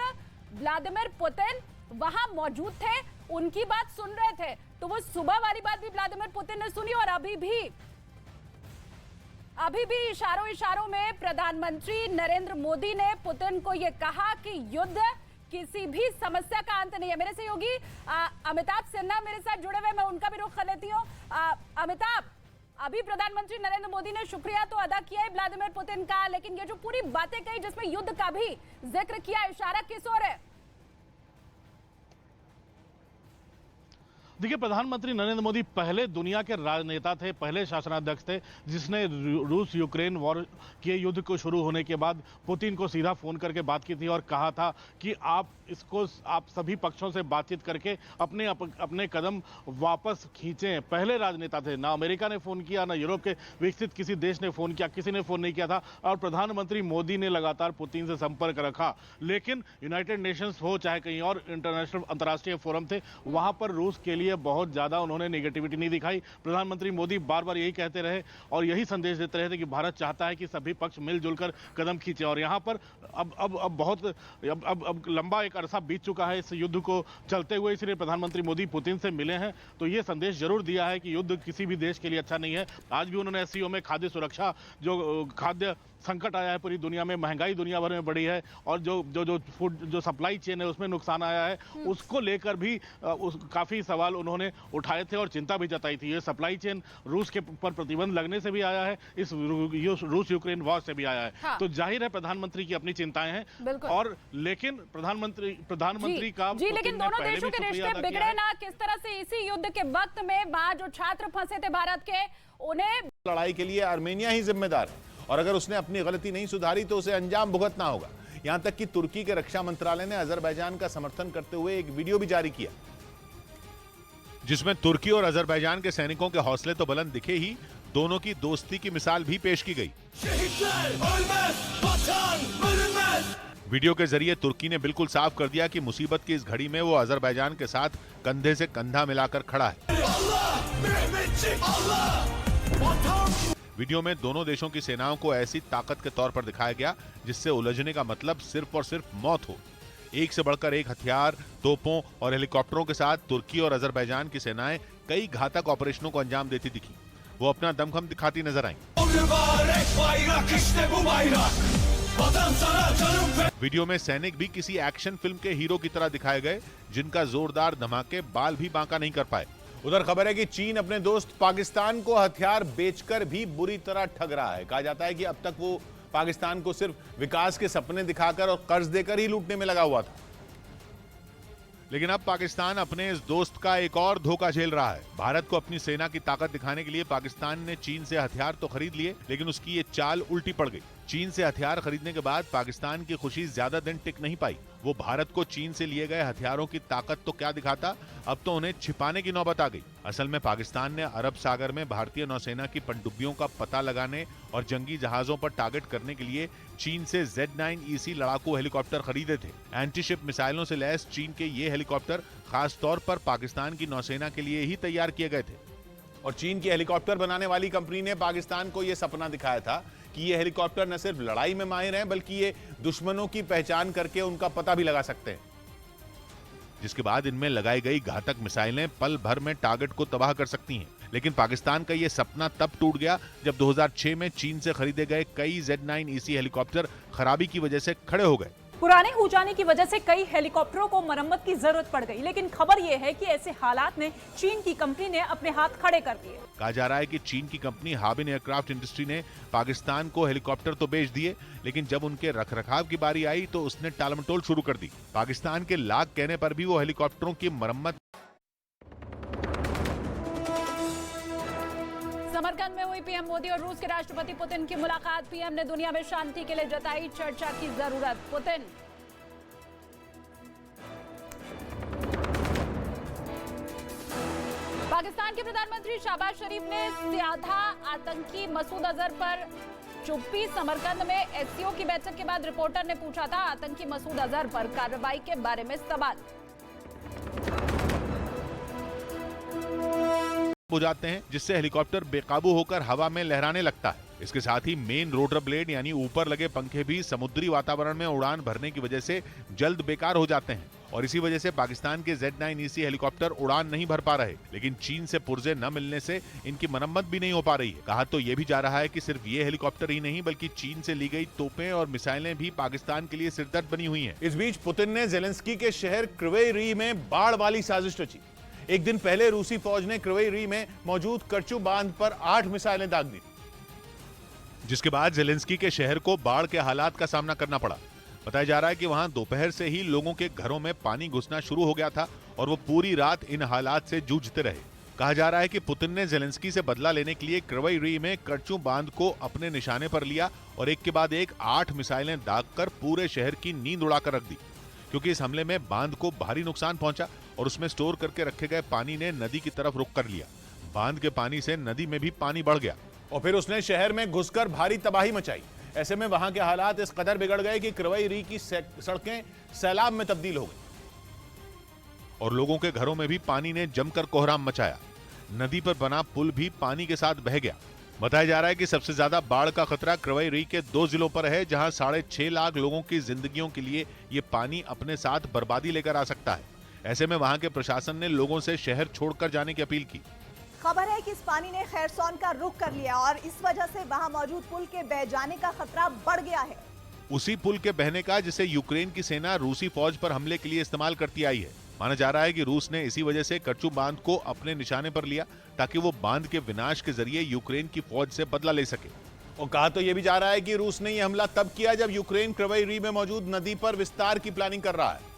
व्लादिमीर पुतिन वहां मौजूद थे, उनकी बात सुन रहे थे। तो वो सुबह वाली बात भी व्लादिमीर पुतिन ने सुनी और अभी भी इशारों में प्रधानमंत्री नरेंद्र मोदी ने पुतिन को यह कहा कि युद्ध किसी भी समस्या का अंत नहीं है। मेरे सहयोगी अमिताभ सिन्हा मेरे साथ जुड़े हुए, मैं उनका भी रुख कर लेती हूँ। अमिताभ, अभी प्रधानमंत्री नरेंद्र मोदी ने शुक्रिया तो अदा किया है व्लादिमीर पुतिन का, लेकिन ये जो पूरी बातें कही जिसमें युद्ध का भी जिक्र किया, इशारा किस ओर है? देखिए, प्रधानमंत्री नरेंद्र मोदी पहले दुनिया के राजनेता थे, पहले शासनाध्यक्ष थे जिसने रूस यूक्रेन वॉर के युद्ध को शुरू होने के बाद पुतिन को सीधा फोन करके बात की थी और कहा था कि आप सभी पक्षों से बातचीत करके अपने कदम वापस खींचें। पहले राजनेता थे, ना अमेरिका ने फोन किया, ना यूरोप के विकसित किसी देश ने फोन किया, किसी ने फोन नहीं किया था और प्रधानमंत्री मोदी ने लगातार पुतिन से संपर्क रखा। लेकिन यूनाइटेड नेशंस हो चाहे कहीं और इंटरनेशनल अंतर्राष्ट्रीय फोरम थे, वहां पर रूस के लिए बहुत ज्यादा उन्होंने नेगेटिविटी नहीं दिखाई। प्रधानमंत्री मोदी बार बार यही कहते रहे और यही संदेश देते रहे थे कि भारत चाहता है कि सभी पक्ष मिलजुल कर कदम खींचे। और यहाँ पर अब लंबा एक अरसा बीत चुका है इस युद्ध को चलते हुए, इसलिए प्रधानमंत्री मोदी पुतिन से मिले हैं तो ये संदेश जरूर दिया है कि युद्ध किसी भी देश के लिए अच्छा नहीं है। आज भी उन्होंने एससीओ में खाद्य सुरक्षा, जो खाद्य संकट आया है पूरी दुनिया में, महंगाई दुनिया भर में बढ़ी है और जो फूड जो सप्लाई चेन है उसमें नुकसान आया है, उसको लेकर भी काफी सवाल उन्होंने उठाए थे और चिंता भी जताई थी। ये सप्लाई चेन रूस के पर प्रतिबंध लगने से भी आया है, इस रूस यूक्रेन वॉर से भी आया है। हाँ। तो जाहिर है प्रधानमंत्री की अपनी चिंताएं हैं और लेकिन प्रधानमंत्री का जी, लेकिन दोनों देशों के रिश्ते बिगड़े ना किस तरह से इसी युद्ध के वक्त में वहां जो छात्र फंसे थे भारत के, उन्हें लड़ाई के लिए आर्मेनिया ही जिम्मेदार है और अगर उसने अपनी गलती नहीं सुधारी तो उसे अंजाम भुगतना होगा। यहां तक कि तुर्की के रक्षा मंत्रालय ने अजरबैजान का समर्थन करते हुए एक वीडियो भी जारी किया जिसमें तुर्की और अजरबैजान के सैनिकों के हौसले तो बुलंद दिखे ही, दोनों की दोस्ती की मिसाल भी पेश की गई। वीडियो के जरिए तुर्की ने बिल्कुल साफ कर दिया कि मुसीबत की इस घड़ी में वो अजरबैजान के साथ कंधे से कंधा मिलाकर खड़ा है। वीडियो में दोनों देशों की सेनाओं को ऐसी ताकत के तौर पर दिखाया गया जिससे उलझने का मतलब सिर्फ और सिर्फ मौत हो। एक से बढ़कर एक हथियार, तोपों और हेलीकॉप्टरों के साथ तुर्की और अजरबैजान की सेनाएं कई घातक ऑपरेशनों को अंजाम देती दिखी। वो अपना दमखम दिखाती नजर आईं। वीडियो में सैनिक भी किसी एक्शन फिल्म के हीरो की तरह दिखाए गए, जिनका जोरदार धमाके बाल भी बांका नहीं कर पाए। उधर खबर है कि चीन अपने दोस्त पाकिस्तान को हथियार बेचकर भी बुरी तरह ठग रहा है। कहा जाता है कि अब तक वो पाकिस्तान को सिर्फ विकास के सपने दिखाकर और कर्ज देकर ही लूटने में लगा हुआ था, लेकिन अब पाकिस्तान अपने इस दोस्त का एक और धोखा झेल रहा है। भारत को अपनी सेना की ताकत दिखाने के लिए पाकिस्तान ने चीन से हथियार तो खरीद लिए, लेकिन उसकी ये चाल उल्टी पड़ गई। चीन से हथियार खरीदने के बाद पाकिस्तान की खुशी ज्यादा दिन टिक नहीं पाई। वो भारत को चीन से लिए गए हथियारों की ताकत तो क्या दिखाता, अब तो उन्हें छिपाने की नौबत आ गई। असल में पाकिस्तान ने अरब सागर में भारतीय नौसेना की पनडुब्बियों का पता लगाने और जंगी जहाजों पर टारगेट करने के लिए चीन से Z9EC लड़ाकू हेलीकॉप्टर खरीदे थे। एंटीशिप मिसाइलों से लैस चीन के ये हेलीकॉप्टर खास तौर पर पाकिस्तान की नौसेना के लिए ही तैयार किए गए थे। और चीन की हेलीकॉप्टर बनाने वाली कंपनी ने पाकिस्तान को यह सपना दिखाया था कि ये हेलीकॉप्टर न सिर्फ लड़ाई में माहिर हैं, बल्कि ये दुश्मनों की पहचान करके उनका पता भी लगा सकते हैं, जिसके बाद इनमें लगाई गई घातक मिसाइलें पल भर में टारगेट को तबाह कर सकती हैं। लेकिन पाकिस्तान का ये सपना तब टूट गया जब 2006 में चीन से खरीदे गए कई Z9EC हेलीकॉप्टर खराबी की वजह से खड़े हो गए। पुराने हो जाने की वजह से कई हेलीकॉप्टरों को मरम्मत की जरूरत पड़ गई, लेकिन खबर यह है कि ऐसे हालात में चीन की कंपनी ने अपने हाथ खड़े कर दिए। कहा जा रहा है कि चीन की कंपनी हाबिन एयरक्राफ्ट इंडस्ट्री ने पाकिस्तान को हेलीकॉप्टर तो बेच दिए, लेकिन जब उनके रखरखाव की बारी आई तो उसने टालमटोल शुरू कर दी। पाकिस्तान के लाख कहने पर भी वो हेलीकॉप्टरों की मरम्मत। समरकंद में हुई पीएम मोदी और रूस के राष्ट्रपति पुतिन की मुलाकात। पीएम ने दुनिया में शांति के लिए जताई चर्चा की जरूरत। पुतिन पाकिस्तान के प्रधानमंत्री शहबाज शरीफ ने स्याधा आतंकी मसूद अजहर पर चुप्पी। समरकंद में एससीओ की बैठक के बाद रिपोर्टर ने पूछा था आतंकी मसूद अजहर पर कार्रवाई के बारे में सवाल। हो जाते हैं जिससे हेलीकॉप्टर बेकाबू होकर हवा में लहराने लगता है। इसके साथ ही मेन रोटर ब्लेड यानी ऊपर लगे पंखे भी समुद्री वातावरण में उड़ान भरने की वजह से जल्द बेकार हो जाते हैं और इसी वजह से पाकिस्तान के Z9EC हेलीकॉप्टर उड़ान नहीं भर पा रहे। लेकिन चीन से पुर्जे न मिलने से इनकी मरम्मत भी नहीं हो पा रही है। कहा तो ये भी जा रहा है कि सिर्फ ये हेलीकॉप्टर ही नहीं बल्कि चीन से ली गई तोपें और मिसाइलें भी पाकिस्तान के लिए सिरदर्द बनी हुई हैं। इस बीच पुतिन ने ज़ेलेंस्की के शहर क्रिवेई रीह में बाढ़ वाली साजिश रची। एक दिन पहले रूसी फौज ने क्रिवेई रीह में मौजूद करचू बांध पर 8 मिसाइलें दाग दी, जिसके बाद ज़ेलेंस्की के शहर को बाढ़ के हालात का सामना करना पड़ा। बताया जा रहा है कि वहां दोपहर से ही लोगों के घरों में पानी घुसना शुरू हो गया था और वो पूरी रात इन हालात से जूझते रहे। कहा जा रहा है कि पुतिन ने ज़ेलेंस्की से बदला लेने के लिए क्रिवेई रीह में करचू बांध को अपने निशाने पर लिया और एक के बाद एक 8 मिसाइलें दागकर पूरे शहर की नींद उड़ाकर रख दी, क्योंकि इस हमले में बांध को भारी नुकसान पहुंचा और उसमें स्टोर करके रखे गए पानी ने नदी की तरफ रुख कर लिया। बांध के पानी से नदी में भी पानी बढ़ गया और फिर उसने शहर में घुसकर भारी तबाही मचाई। ऐसे में वहां के हालात इस कदर बिगड़ गए कि क्रिवेई रीह की सड़कें सैलाब में तब्दील हो गई और लोगों के घरों में भी पानी ने जमकर कोहराम मचाया। नदी पर बना पुल भी पानी के साथ बह गया। बताया जा रहा है कि सबसे ज्यादा बाढ़ का खतरा क्रिवेई रीह के 2 जिलों पर है, जहां 6.5 लाख लोगों की जिंदगियों के लिए ये पानी अपने साथ बर्बादी लेकर आ सकता है। ऐसे में वहां के प्रशासन ने लोगों से शहर छोड़कर जाने की अपील की। खबर है कि इस पानी ने खैरसौन का रुख कर लिया और इस वजह से वहां मौजूद पुल के बह जाने का खतरा बढ़ गया है। उसी पुल के बहने का जिसे यूक्रेन की सेना रूसी फौज पर हमले के लिए इस्तेमाल करती आई है। माना जा रहा है कि रूस ने इसी वजह से करचू बांध को अपने निशाने पर लिया ताकि वो बांध के विनाश के जरिए यूक्रेन की फौज से बदला ले सके। और कहा तो यह भी जा रहा है कि रूस ने यह हमला तब किया जब यूक्रेन क्रिवेई रीह में मौजूद नदी पर विस्तार की प्लानिंग कर रहा है।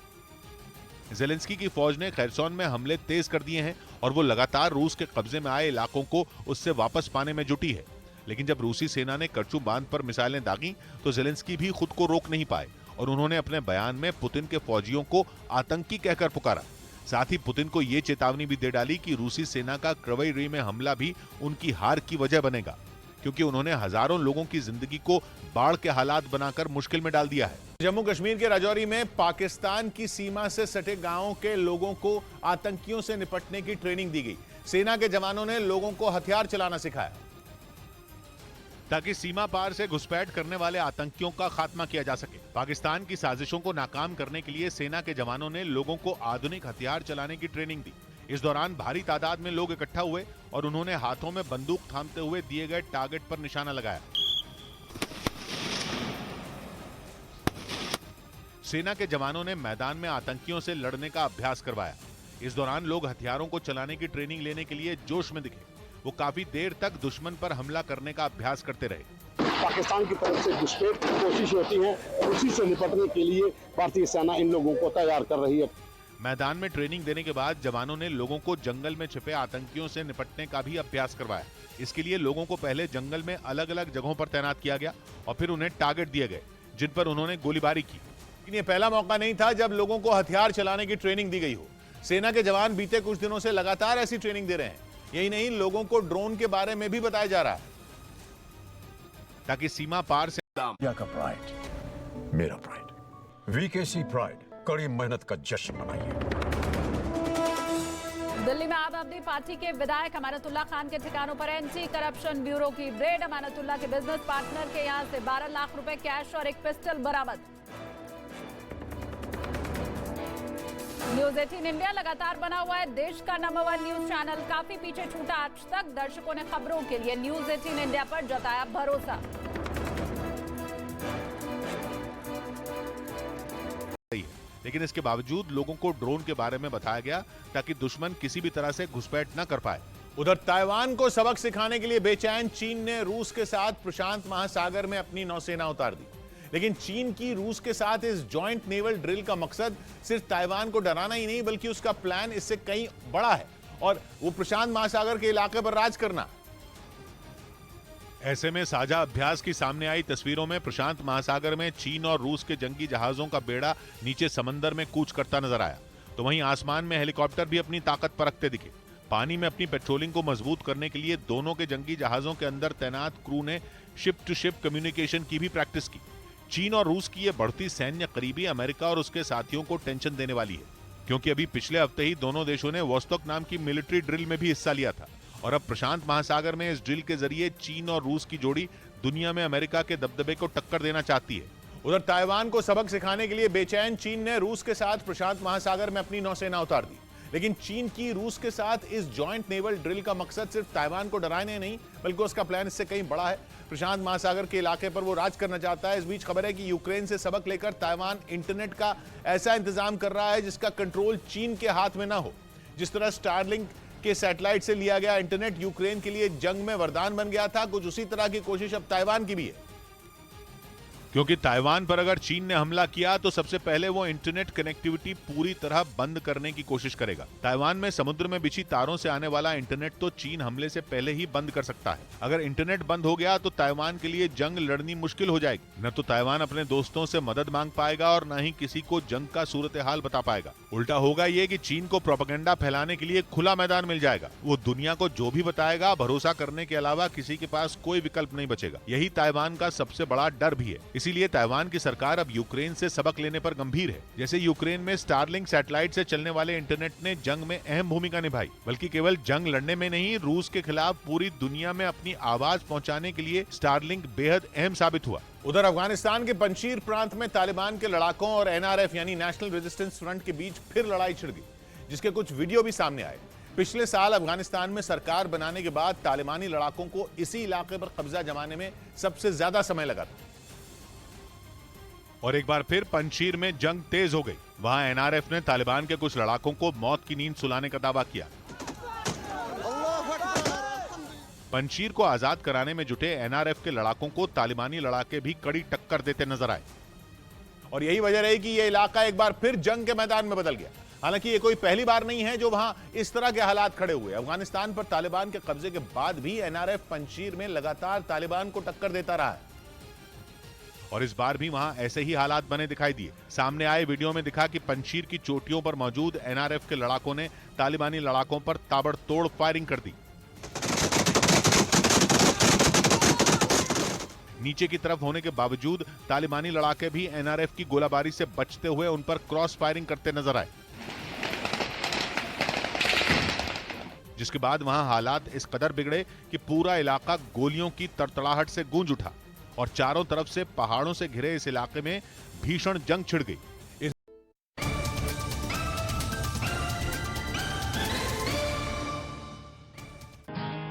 ज़ेलेंस्की की फौज ने खैरसौन में हमले तेज कर दिए हैं और वो लगातार रूस के कब्जे में आए इलाकों को उससे वापस पाने में जुटी है। लेकिन जब रूसी सेना ने करचू बांध पर मिसाइलें दागी तो ज़ेलेंस्की भी खुद को रोक नहीं पाए और उन्होंने अपने बयान में पुतिन के फौजियों को आतंकी कहकर पुकारा। साथ ही पुतिन को ये चेतावनी भी दे डाली कि रूसी सेना का क्रिवेई रीह में हमला भी उनकी हार की वजह बनेगा, क्योंकि उन्होंने हजारों लोगों की जिंदगी को बाढ़ के हालात बनाकर मुश्किल में डाल दिया है। जम्मू कश्मीर के राजौरी में पाकिस्तान की सीमा से सटे गांवों के लोगों को आतंकियों से निपटने की ट्रेनिंग दी गई। सेना के जवानों ने लोगों को हथियार चलाना सिखाया। ताकि सीमा पार से घुसपैठ करने वाले आतंकियों का खात्मा किया जा सके। पाकिस्तान की साजिशों को नाकाम करने के लिए सेना के जवानों ने लोगों को आधुनिक हथियार चलाने की ट्रेनिंग दी। इस दौरान भारी तादाद में लोग इकट्ठा हुए और उन्होंने हाथों में बंदूक थामते हुए दिए गए टारगेट पर निशाना लगाया। सेना के जवानों ने मैदान में आतंकियों से लड़ने का अभ्यास करवाया। इस दौरान लोग हथियारों को चलाने की ट्रेनिंग लेने के लिए जोश में दिखे। वो काफी देर तक दुश्मन पर हमला करने का अभ्यास करते रहे। पाकिस्तान की तरफ से घुसपैठ की कोशिश होती है और उसी से निपटने के लिए भारतीय सेना इन लोगों को तैयार कर रही है। मैदान में ट्रेनिंग देने के बाद जवानों ने लोगों को जंगल में छिपे आतंकियों से निपटने का भी अभ्यास करवाया। इसके लिए लोगों को पहले जंगल में अलग अलग जगहों पर तैनात किया गया और फिर उन्हें टारगेट दिए गए जिन पर उन्होंने गोलीबारी की। लेकिन ये पहला मौका नहीं था जब लोगों को हथियार चलाने की ट्रेनिंग दी गई हो। सेना के जवान बीते कुछ दिनों से लगातार ऐसी ट्रेनिंग दे रहे हैं। यही नहीं, लोगों को ड्रोन के बारे में भी बताया जा रहा है ताकि सीमा पार से का प्राइड, मेरा प्राइड, वीकेसी प्राइड, कड़ी मेहनत का जश्न मनाइए। दिल्ली में आम आदमी पार्टी के विधायक अमानतुल्लाह खान के ठिकानों पर एंटी करप्शन ब्यूरो की रेड। अमानतुल्लाह के बिजनेस पार्टनर के यहां से 12 लाख रुपए कैश और एक पिस्टल बरामद। न्यूज 18 इंडिया लगातार बना हुआ है देश का नंबर 1 न्यूज चैनल। काफी पीछे छूटा आज तक। दर्शकों ने खबरों के लिए न्यूज 18 इंडिया पर जताया भरोसा। लेकिन इसके बावजूद लोगों को ड्रोन के बारे में बताया गया ताकि दुश्मन किसी भी तरह से घुसपैठ न कर पाए। उधर ताइवान को सबक सिखाने के लिए बेचैन चीन ने रूस के साथ प्रशांत महासागर में अपनी नौसेना उतार दी। लेकिन चीन की रूस के साथ इस जॉइंट नेवल ड्रिल का मकसद सिर्फ ताइवान को डराना ही नहीं बल्कि उसका प्लान इससे कहीं बड़ा है और वो प्रशांत महासागर के इलाके पर राज करना। ऐसे में साझा अभ्यास की सामने आई तस्वीरों में प्रशांत महासागर में चीन और रूस के जंगी जहाजों का बेड़ा नीचे समंदर में कूच करता नजर आया, तो वहीं आसमान में हेलीकॉप्टर भी अपनी ताकत परखते दिखे। पानी में अपनी पेट्रोलिंग को मजबूत करने के लिए दोनों के जंगी जहाजों के अंदर तैनात क्रू ने शिप टू शिप कम्युनिकेशन की भी प्रैक्टिस की। चीन और रूस की ये बढ़ती सैन्य करीबी अमेरिका और उसके साथियों को टेंशन देने वाली है, क्योंकि अभी पिछले हफ्ते ही दोनों देशों ने वोस्तोक नाम की मिलिट्री ड्रिल में भी हिस्सा लिया था और अब प्रशांत महासागर में इस ड्रिल के जरिए चीन और रूस की जोड़ी दुनिया में अमेरिका के दबदबे को टक्कर देना चाहती है। उधर ताइवान को सबक सिखाने के लिए बेचैन चीन ने रूस के साथ प्रशांत महासागर में अपनी नौसेना उतार दी। लेकिन चीन की रूस के साथ इस जॉइंट नेवल ड्रिल का मकसद सिर्फ ताइवान को डराने नहीं बल्कि उसका प्लान इससे कहीं बड़ा है। प्रशांत महासागर के इलाके पर वो राज करना चाहता है। इस बीच खबर है कि यूक्रेन से सबक लेकर ताइवान इंटरनेट का ऐसा इंतजाम कर रहा है जिसका कंट्रोल चीन के हाथ में ना हो। जिस तरह स्टारलिंक के सैटेलाइट से लिया गया इंटरनेट यूक्रेन के लिए जंग में वरदान बन गया था, कुछ उसी तरह की कोशिश अब ताइवान की भी है। क्योंकि ताइवान पर अगर चीन ने हमला किया तो सबसे पहले वो इंटरनेट कनेक्टिविटी पूरी तरह बंद करने की कोशिश करेगा। ताइवान में समुद्र में बिछी तारों से आने वाला इंटरनेट तो चीन हमले से पहले ही बंद कर सकता है। अगर इंटरनेट बंद हो गया तो ताइवान के लिए जंग लड़नी मुश्किल हो जाएगी। न तो ताइवान अपने दोस्तों से मदद मांग पाएगा और न ही किसी को जंग का सूरत हाल बता पाएगा। उल्टा होगा ये कि चीन को प्रोपेगेंडा फैलाने के लिए खुला मैदान मिल जाएगा। वो दुनिया को जो भी बताएगा भरोसा करने के अलावा किसी के पास कोई विकल्प नहीं बचेगा। यही ताइवान का सबसे बड़ा डर भी है। इसीलिए ताइवान की सरकार अब यूक्रेन से सबक लेने पर गंभीर है। जैसे यूक्रेन में स्टारलिंक सैटेलाइट से चलने वाले इंटरनेट ने जंग में अहम भूमिका निभाई, बल्कि केवल जंग लड़ने में नहीं, रूस के खिलाफ पूरी दुनिया में अपनी आवाज पहुंचाने के लिए स्टारलिंक बेहद अहम साबित हुआ। उधर अफगानिस्तान के पंशीर प्रांत में तालिबान के लड़ाकों और एनआरएफ यानी नेशनल रेजिस्टेंस फ्रंट के बीच फिर लड़ाई छिड़ गई, जिसके कुछ वीडियो भी सामने आए। पिछले साल अफगानिस्तान में सरकार बनाने के बाद तालिबानी लड़ाकों को इसी इलाके पर कब्जा जमाने में सबसे ज्यादा समय लगा था और एक बार फिर पंशीर में जंग तेज हो गई। वहां एनआरएफ ने तालिबान के कुछ लड़ाकों को मौत की नींद सुलाने का दावा किया। पंशीर को आजाद कराने में जुटे एनआरएफ के लड़ाकों को तालिबानी लड़ाके भी कड़ी टक्कर देते नजर आए और यही वजह रही कि यह इलाका एक बार फिर जंग के मैदान में बदल गया। हालांकि ये कोई पहली बार नहीं है जो वहां इस तरह के हालात खड़े हुए। अफगानिस्तान पर तालिबान के कब्जे के बाद भी एनआरएफ पंशीर में लगातार तालिबान को टक्कर देता रहा है और इस बार भी वहां ऐसे ही हालात बने दिखाई दिए। सामने आए वीडियो में दिखा कि पंशीर की चोटियों पर मौजूद एनआरएफ के लड़ाकों ने तालिबानी लड़ाकों पर ताबड़तोड़ फायरिंग कर दी। नीचे की तरफ होने के बावजूद तालिबानी लड़ाके भी एनआरएफ की गोलाबारी से बचते हुए उन पर क्रॉस फायरिंग करते नजर आए। जिसके बाद वहां हालात इस कदर बिगड़े कि पूरा इलाका गोलियों की तड़तड़ाहट से गूंज उठा और चारों तरफ से पहाड़ों से घिरे इस इलाके में भीषण जंग छिड़ गई।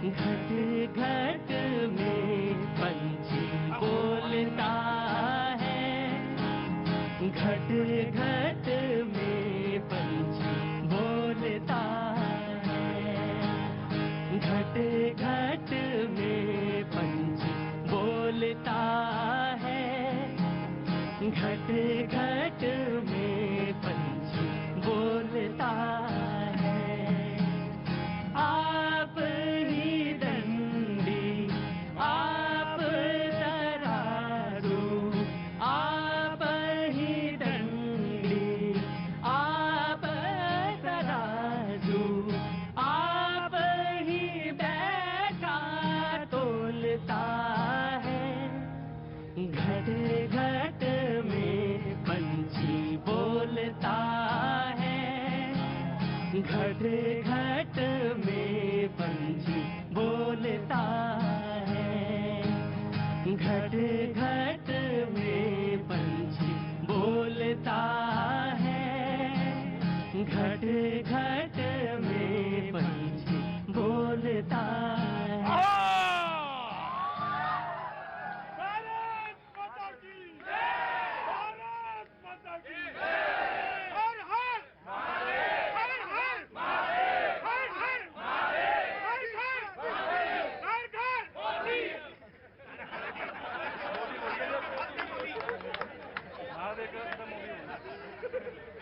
घट घट में पंछी बोलता है, घट घट में पंछी बोलता है, घट घट में पंछी बोलता है, घट घट में पंछी बोलता है। आप ही डंडी, आप तराजू, आप ही डंडी, आप तराजू, आप ही बैठा तोलता है, घट घट में पंछी बोलता है, घट घट में पंछी बोलता है, घट घट में पंछी बोलता है, घट घट में पंछी बोलता है।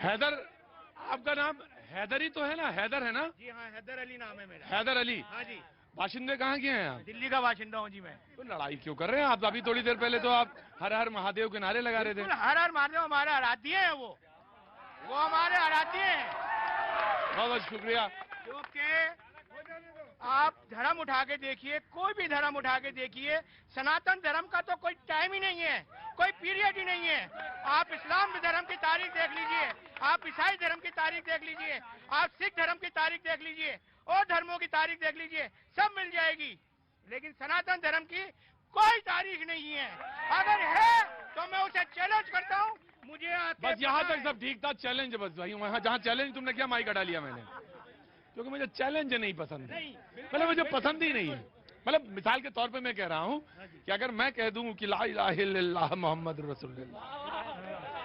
हैदर, आपका नाम हैदर ही तो है ना? हैदर है ना? जी हाँ, हैदर अली नाम है मेरा। हैदर अली। हाँ जी। बाशिंदे कहाँ के हैं आप? दिल्ली का बाशिंदा हूँ जी मैं। तो लड़ाई क्यों कर रहे हैं आप? अभी थोड़ी देर पहले तो आप हर हर महादेव के नारे लगा रहे थे। हर हर महादेव हमारे आराध्य हैं, वो हमारे आराध्य हैं। बहुत बहुत शुक्रिया। क्योंकि आप धर्म उठा के देखिए, कोई भी धर्म उठा के देखिए, सनातन धर्म का तो कोई टाइम ही नहीं है, कोई पीरियड ही नहीं है। आप इस्लाम धर्म की तारीख देख लीजिए, आप ईसाई धर्म की तारीख देख लीजिए, आप सिख धर्म की तारीख देख लीजिए, और धर्मों की तारीख देख लीजिए, सब मिल जाएगी। लेकिन सनातन धर्म की कोई तारीख नहीं है। अगर है तो मैं उसे चैलेंज करता हूँ। मुझे बस यहाँ तक सब ठीक था। चैलेंज बस भाई, वहाँ जहाँ चैलेंज तुमने क्या माइक हटा लिया मैंने, क्योंकि मुझे चैलेंज नहीं पसंद है। मतलब मुझे पसंद ही नहीं है। मतलब मिसाल के तौर पे मैं कह रहा हूँ कि अगर मैं कह दूं कि ला इलाहा इल्लल्लाह मोहम्मद रसूलुल्लाह,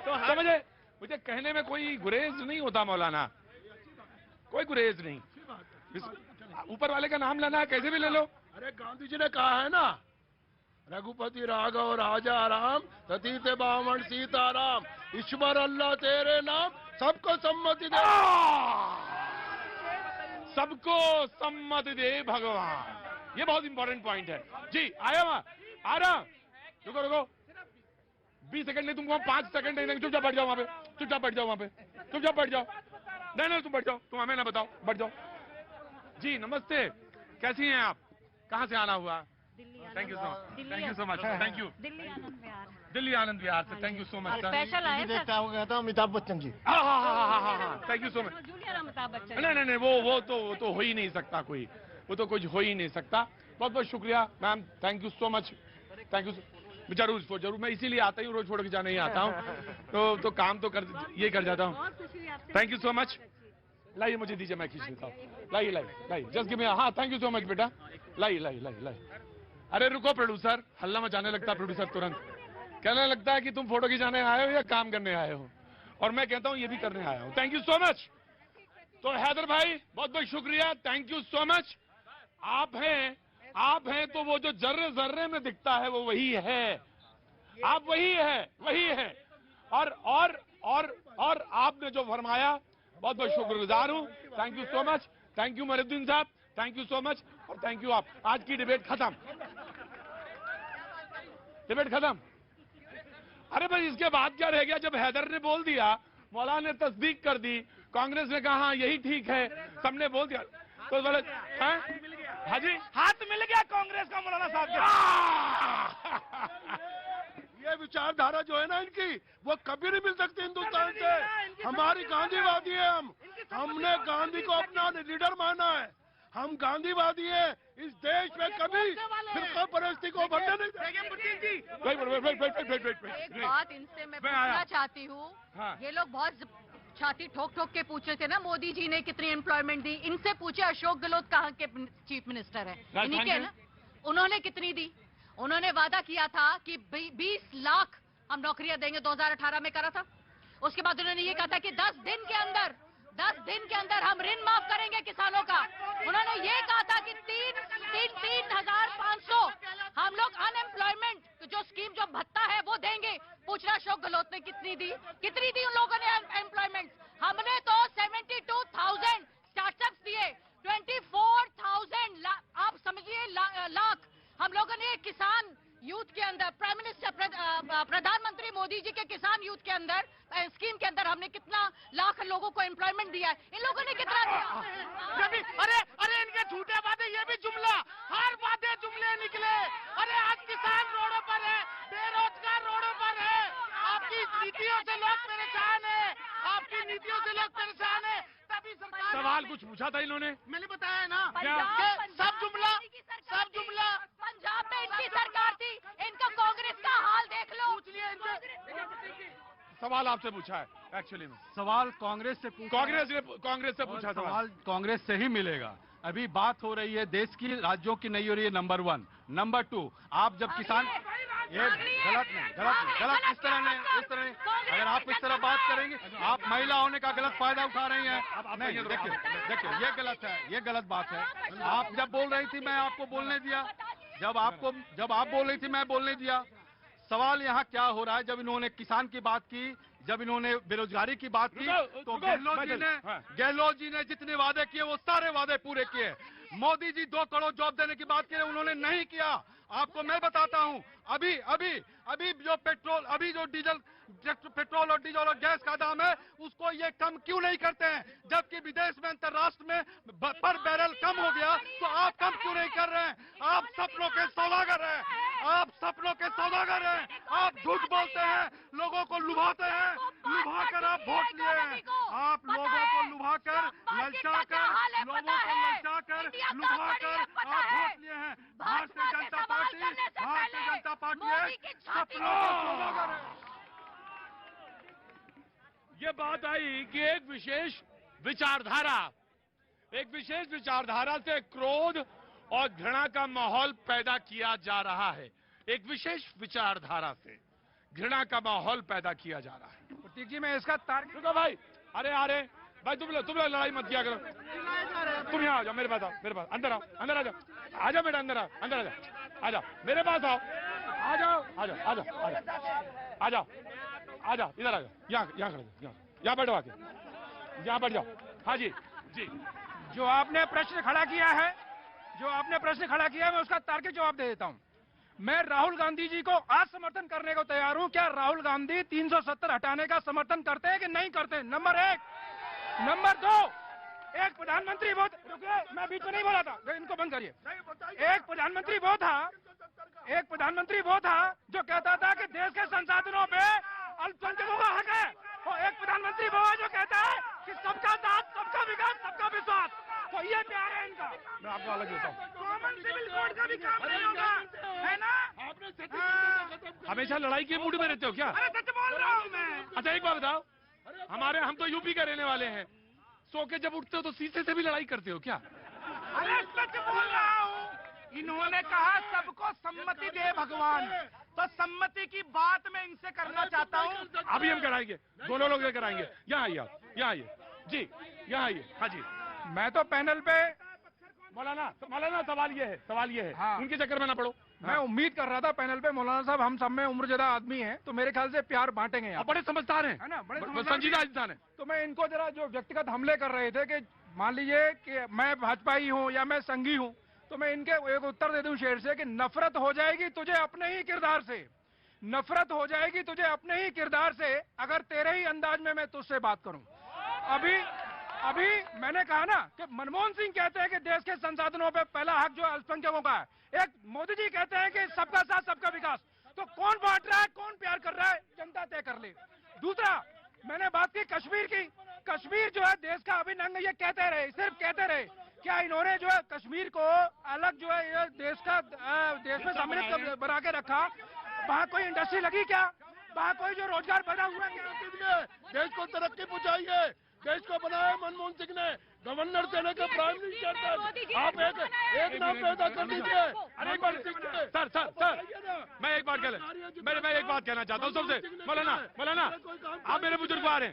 तो मुझे कहने में कोई गुरेज नहीं होता मौलाना, कोई गुरेज नहीं। ऊपर वाले का नाम लेना है, कैसे भी ले लो। अरे गांधी जी ने कहा है ना, रघुपति राघव राजा राम सतीते बावन सीताराम, ईश्वर अल्लाह तेरे नाम सबको सम्मति दे, सबको सम्मति दे भगवान। ये बहुत इंपॉर्टेंट पॉइंट है जी। आया वहां आ रहा, रुको रुको, 20 सेकंड नहीं तुमको, 5 सेकंड नहीं, चुपचाप बैठ जाओ वहां पे, चुपचाप बैठ जाओ वहां पे, चुपचाप बैठ जाओ। नहीं तुम बैठ जाओ, तुम हमें ना बताओ, बैठ जाओ। जी नमस्ते, कैसी हैं आप? कहाँ से आना हुआ? Thank you so much, thank you so much, thank you. Delhi Anand Vihar से, thank you so much. Special आए देखता हूँ अमिताभ बच्चन जी। हाँ, thank you so much. Junior Amitabh Bachchan. नहीं, वो तो हो ही नहीं सकता कोई, वो तो कुछ हो ही नहीं सकता। बहुत बहुत शुक्रिया ma'am, thank you so much, thank you. जरूर मैं इसीलिए आता ही, रोज छोड़ के जाने ही आता हूँ। तो काम तो ये कर जाता हूँ। Thank you so much. लाइए मुझे दीजिए, मैं खींच लेता हूँ। लाइए जस्ट गिव मी। हाँ थैंक यू सो मच बेटा। लाइए। अरे रुको प्रोड्यूसर, हल्ला मचाने लगता है प्रोड्यूसर तुरंत, कहने लगता है कि तुम फोटो खिंचाने आए हो या काम करने आए हो, और मैं कहता हूँ ये भी करने आया हूँ। Thank you so much. तो हैदर भाई बहुत बहुत शुक्रिया, थैंक यू सो मच। आप हैं तो वो जो जर्रे जर्रे में दिखता है वो वही है, आप वही है। और आपने जो फरमाया, बहुत बहुत शुक्रगुजार हूँ। Thank you so much, thank you Mariuddin Sahab, thank you so much, और थैंक यू आप। आज की डिबेट खत्म। अरे भाई इसके बाद क्या रह गया? जब हैदर ने बोल दिया, मौलाना ने तस्दीक कर दी, कांग्रेस ने कहा हाँ यही ठीक है, सबने बोल दिया, तो बोले हाँ जी, हाथ मिल गया कांग्रेस का मौलाना साहब ये विचारधारा जो है ना इनकी, वो कभी नहीं मिल सकती हिंदुस्तान से। हमारी गांधीवादी है, हमने गांधी को अपना लीडर माना है, हम गांधीवादी हैं, इस देश में कभी फिरका परस्ती को बढ़ने नहीं देंगे। एक बात इनसे मैं पूछना चाहती हूँ, ये लोग बहुत छाती ठोक ठोक के पूछ रहे थे ना मोदी जी ने कितनी एम्प्लॉयमेंट दी। इनसे पूछे अशोक गहलोत कहाँ के चीफ मिनिस्टर है, इन्हीं के ना, उन्होंने कितनी दी? उन्होंने वादा किया था कि 20 लाख हम नौकरियां देंगे, 2018 में करा था। उसके बाद उन्होंने ये कहा था कि 10 दिन के अंदर हम ऋण माफ करेंगे किसानों का। उन्होंने ये कहा था कि 3,500 हम लोग अनएम्प्लॉयमेंट जो स्कीम जो भत्ता है वो देंगे। पूछना अशोक गहलोत ने कितनी दी उन लोगों ने एम्प्लॉयमेंट? हमने तो 72,000 स्टार्टअप्स दिए, 24,000 आप समझिए लाख हम लोगों ने किसान यूथ के अंदर, प्राइम मिनिस्टर प्रधानमंत्री मोदी जी के किसान यूथ के अंदर स्कीम के अंदर हमने कितना लाख लोगों को एम्प्लॉयमेंट दिया है। इन लोगों ने कितना दिया? अरे इनके झूठे वादे, ये भी जुमला, हर वादे जुमले निकले। अरे आज किसान रोडों पर है, बेरोजगार रोडों पर है। आपकी नीतियों से लोग परेशान है, आपकी नीतियों से लोग परेशान है। तभी सरकार सवाल कुछ पूछा था इन्होंने, मैंने बताया है ना, सब जुमला। पंजाब में इनकी सरकार थी, इनका कांग्रेस का हाल देख लो। सवाल आपसे पूछा है एक्चुअली में, सवाल कांग्रेस से पूछा, सवाल कांग्रेस से ही मिलेगा। अभी बात हो रही है देश की राज्यों की नहीं हो रही है, नंबर 1। नंबर 2, आप जब किसान, ये गलत नहीं, इस तरह नहीं, अगर आप इस तरह बात करेंगे, आप महिला होने का गलत फायदा उठा रही हैं। नहीं, देखिए ये गलत है, ये गलत बात है। आप जब बोल रही थी मैं आपको बोलने दिया, जब आप बोल रही थी मैं बोलने दिया। सवाल यहाँ क्या हो रहा है, जब इन्होंने किसान की बात की, जब इन्होंने बेरोजगारी की बात की, तो गहलोत जी ने जितने वादे किए वो सारे वादे पूरे किए। मोदी जी 2 करोड़ जॉब देने की बात की, उन्होंने नहीं किया। आपको मैं बताता हूँ, अभी जो पेट्रोल और डीजल और गैस का दाम है, उसको ये कम क्यों नहीं करते हैं? जबकि विदेश में, अंतर्राष्ट्र में पर बैरल कम हो गया, तो आप कम क्यों नहीं कर रहे हैं? आप सपनों के सौदागर हैं, आप झूठ बोलते हैं, लोगों को लुभाते हैं, लुभाकर आप वोट लिए हैं। आप लोगों को लुभाकर, ललचाकर, आप वोट लिए हैं। भारतीय जनता पार्टी है सपनों के सौदागर है। ये बात आई कि एक विशेष विचारधारा से क्रोध और घृणा का माहौल पैदा किया जा रहा है। एक विशेष विचारधारा से घृणा का माहौल पैदा किया जा रहा है। प्रतीक जी, मैं इसका तार्किक, रुको भाई, अरे भाई तुम लोग लड़ाई मत किया करो। तुम यहाँ आ जाओ, मेरे पास अंदर आ जाओ बेटा, अंदर आ जाओ, मेरे पास आओ, आ जाओ, इधर आ जाओ, यहाँ खड़े, यहाँ बैठो, आके यहाँ बैठ जाओ। हाँ जी, जो आपने प्रश्न खड़ा किया है, मैं उसका तार्किक जवाब दे देता हूँ। मैं राहुल गांधी जी को आज समर्थन करने को तैयार हूँ। क्या राहुल गांधी 370 हटाने का समर्थन करते हैं कि नहीं करते? नंबर 1। नंबर 2, एक प्रधानमंत्री रुकिए, मैं बीच में नहीं बोला था, इनको बंद करिए। एक प्रधानमंत्री वो था जो कहता था कि देश के संसाधनों पे अल्पसंख्यकों का हक है, और एक प्रधानमंत्री वो है जो कहता है कि सबका साथ, सबका विकास, सबका विश्वास। तो ये प्यार है इनका। मैं आपको अलग देता हूँ। कॉमन सिविल कोड का भी काम नहीं होगा, है ना? हमेशा लड़ाई के मूड में रहते हो क्या? अरे सच बोल रहा हूँ मैं। अच्छा एक बात बताओ, हम तो यूपी के रहने वाले हैं, सो के जब उठते हो तो शीशे से भी लड़ाई करते हो क्या? अरे सच बोल रहा हूँ। इन्होंने कहा सबको सम्मति दे भगवान, तो सम्मति की बात मैं इनसे करना चाहता हूँ। अभी हम कराएंगे, दोनों लोग कराएंगे। यहाँ आइए जी, यहाँ आइए। हाँ जी, मैं तो पैनल पे मौलाना सवाल ये है, हाँ। उनके चक्कर में ना पड़ो। मैं उम्मीद कर रहा था पैनल पे, मौलाना साहब हम सब में उम्र ज्यादा आदमी हैं, तो मेरे ख्याल से प्यार बांटेंगे आप। बड़े समझदार हैं, है ना, बड़े संजीदा इंसान है। तो मैं इनको जरा जो व्यक्तिगत हमले कर रहे थे कि मान लीजिए कि मैं भाजपाई हूँ या मैं संघी हूँ, तो मैं इनके एक उत्तर दे दूं शेर से कि नफरत हो जाएगी तुझे अपने ही किरदार से, नफरत हो जाएगी तुझे अपने ही किरदार से, अगर तेरे ही अंदाज में मैं तुझसे बात करूं। अभी मैंने कहा ना कि मनमोहन सिंह कहते हैं कि देश के संसाधनों पे पहला हक जो अल्पसंख्यकों का है, एक मोदी जी कहते हैं कि सबका साथ सबका विकास। तो कौन बांट रहा है, कौन प्यार कर रहा है, जनता तय कर ले। दूसरा, मैंने बात की कश्मीर की। कश्मीर जो है देश का अभिन्न अंग, ये कहते रहे, सिर्फ कहते रहे क्या इन्होंने जो है कश्मीर को अलग जो है ये देश में सम्मिलित बना के रखा? वहाँ कोई इंडस्ट्री लगी क्या? वहाँ कोई जो रोजगार बना हुआ है? देश को तरक्की पहुंचाइए, देश को बनाया मनमोहन सिंह ने गवर्नर से लेकर प्राइम मिनिस्टर तक। आप एक नाम पैदा कर दीजिए। सर मैं एक बात कहना चाहता हूँ सबसे। मौलाना आप मेरे बुजुर्गवार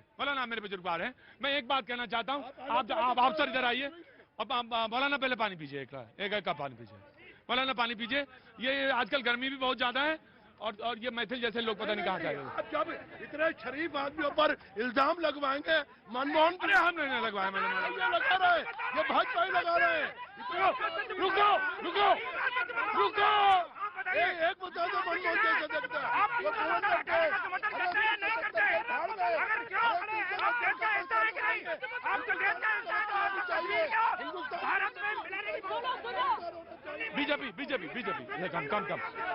हैं, मैं एक बात कहना चाहता हूँ। आप सर इधर आइए। अब मौलाना पहले पानी पीजिए, एक कप पानी पीजिए। मौलाना पानी पीजिए। ये आजकल गर्मी भी बहुत ज्यादा है और ये मैथिल जैसे लोग पता नहीं कहाँ जा रहे हैं। जब इतने शरीफ आदमियों पर इल्जाम लगवाएंगे, मनमोहन अरे हम नहीं लगवाए, मैंने लगा रहे हैं, ये भाजपा ही लगा रहे हैं। रुको एक बता दो मनमोहन कैसे देखता है? वो कौन करते हैं? बीजेपी कम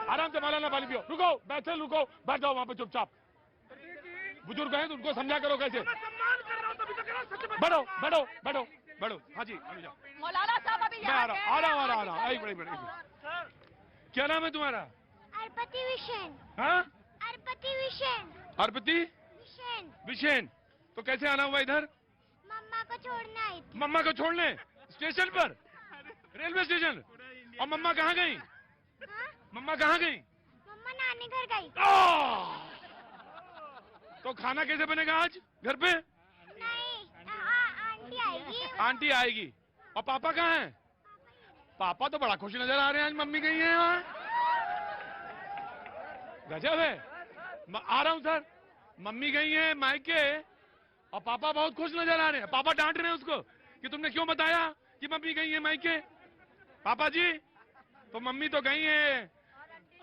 आराम से मौलाना पानी पियो। रुको बैठ जाओ वहाँ पे चुपचाप। बुजुर्ग हैं तो उनको समझा करो कैसे। बढ़ो। हाँ जी मौलाना साहब अभी मैं आ रहा हूँ। एक मिनट। क्या नाम है तुम्हारा? अर्पति विशेन। हाँ, अर्पति विशेन। तो कैसे आना हुआ इधर? मम्मा को छोड़ने आई थी। मम्मा को छोड़ने स्टेशन पर, रेलवे स्टेशन। और मम्मा कहाँ गई? मम्मा मम्मा नानी घर गई। तो खाना कैसे बनेगा आज घर पे? नहीं, आंटी आएगी। और पापा कहाँ हैं? पापा तो बड़ा खुश नजर आ रहे हैं आज मम्मी गई है वहाँ। गजब है। आ रहा हूँ सर। मम्मी गई है मायके और पापा बहुत खुश नजर आ रहे हैं। पापा डांट रहे हैं उसको कि तुमने क्यों बताया कि मम्मी गई है मायके। पापा जी तो मम्मी तो गई है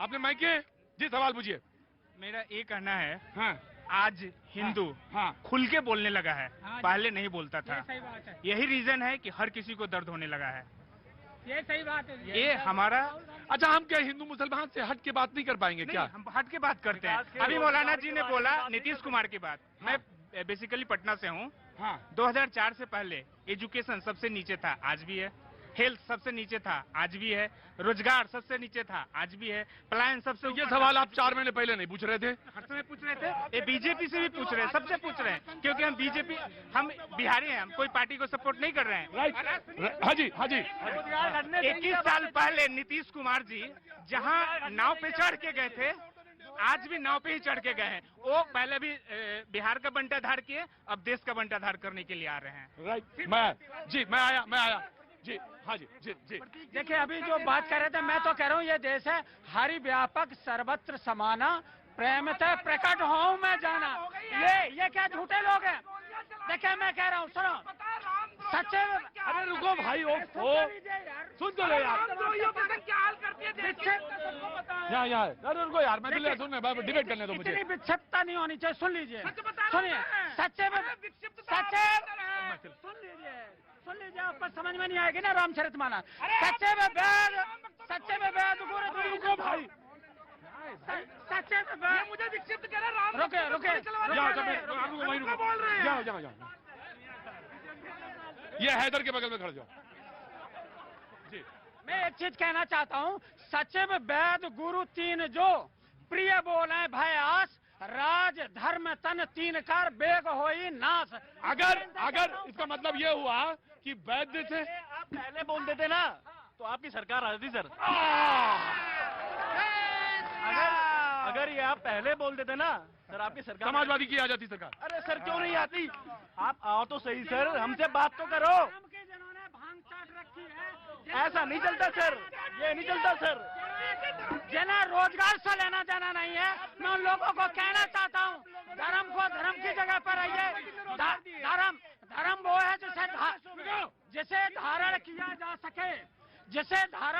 आपने मायके। जी सवाल पूछिए। मेरा ये कहना है, हाँ, आज हिंदू खुल के बोलने लगा है, पहले नहीं बोलता था। यही रीजन है कि हर किसी को दर्द होने लगा है। ये सही बात है। ये हमारा अच्छा, हम क्या हिंदू मुसलमान से हट के बात नहीं कर पाएंगे क्या? हम हट के बात करते हैं। अभी मौलाना जी ने बोला नीतीश कुमार की बात। मैं बेसिकली पटना से हूँ। 2004 से पहले एजुकेशन सबसे नीचे था, आज भी है। हेल्थ सबसे नीचे था, आज भी है। रोजगार सबसे नीचे था, आज भी है। पलायन सबसे। ये सवाल आप 4 महीने पहले नहीं पूछ रहे थे? हर समय पूछ रहे थे। ये बीजेपी से भी पूछ रहे हैं, सबसे पूछ रहे हैं, क्योंकि हम बिहारी हैं, हम कोई पार्टी को सपोर्ट नहीं कर रहे हैं। राइट। हाँ जी 21 साल पहले नीतीश कुमार जी जहाँ नाव पे चढ़ के गए थे, आज भी नाव पे ही चढ़ के गए हैं। वो पहले भी बिहार का बंटाधार किए, अब देश का बंटाधार करने के लिए आ रहे हैं। राइट। मैं आया जी। हाँ जी। देखिए अभी जो बात कर रहे थे, मैं तो कह रहा हूँ ये देश है हरि व्यापक सर्वत्र समाना, प्रेमतः प्रकट हो मैं जाना। ये क्या झूठे लोग हैं? देखिए मैं कह रहा हूँ, सुनो सच्चे। अरे रुको भाई, सुन तो ले यार। यहाँ अरे रुको यार, मैं डिबेट करने दो मुझे। इतनी विक्षिप्तता नहीं होनी चाहिए। सुन लीजिए, सुनिए। सुन लीजिए, आपको समझ में नहीं आएगी ना रामचरितमानस। सच्चे में वेद रुको भाई, सच्चे में वेद। मुझे विक्षिप्त कह रहा। रुके जाओ। ये हैदर के बगल में खड़ जाओ जी। मैं एक चीज कहना चाहता हूँ, सच्चे में वेद गुरु तीन जो प्रिय बोले भय आस, राज धर्म तन तीन कार बेग होई नाश। अगर इसका मतलब ये हुआ कि वैद्य से आप पहले बोल देते ना तो आपकी सरकार आ जाती सर। अगर ये आप पहले बोल देते ना सर, आपकी सरकार समाजवादी की आ जाती सरकार। अरे सर क्यों नहीं आती? आप आओ तो सही सर, हमसे बात तो करो। ऐसा नहीं चलता सर, ये नहीं चलता सर। जना रोजगार से लेना देना नहीं है। मैं उन लोगों को कहना चाहता हूँ, धर्म को धर्म की जगह पर रहिए। धर्म वो है जिसे धारण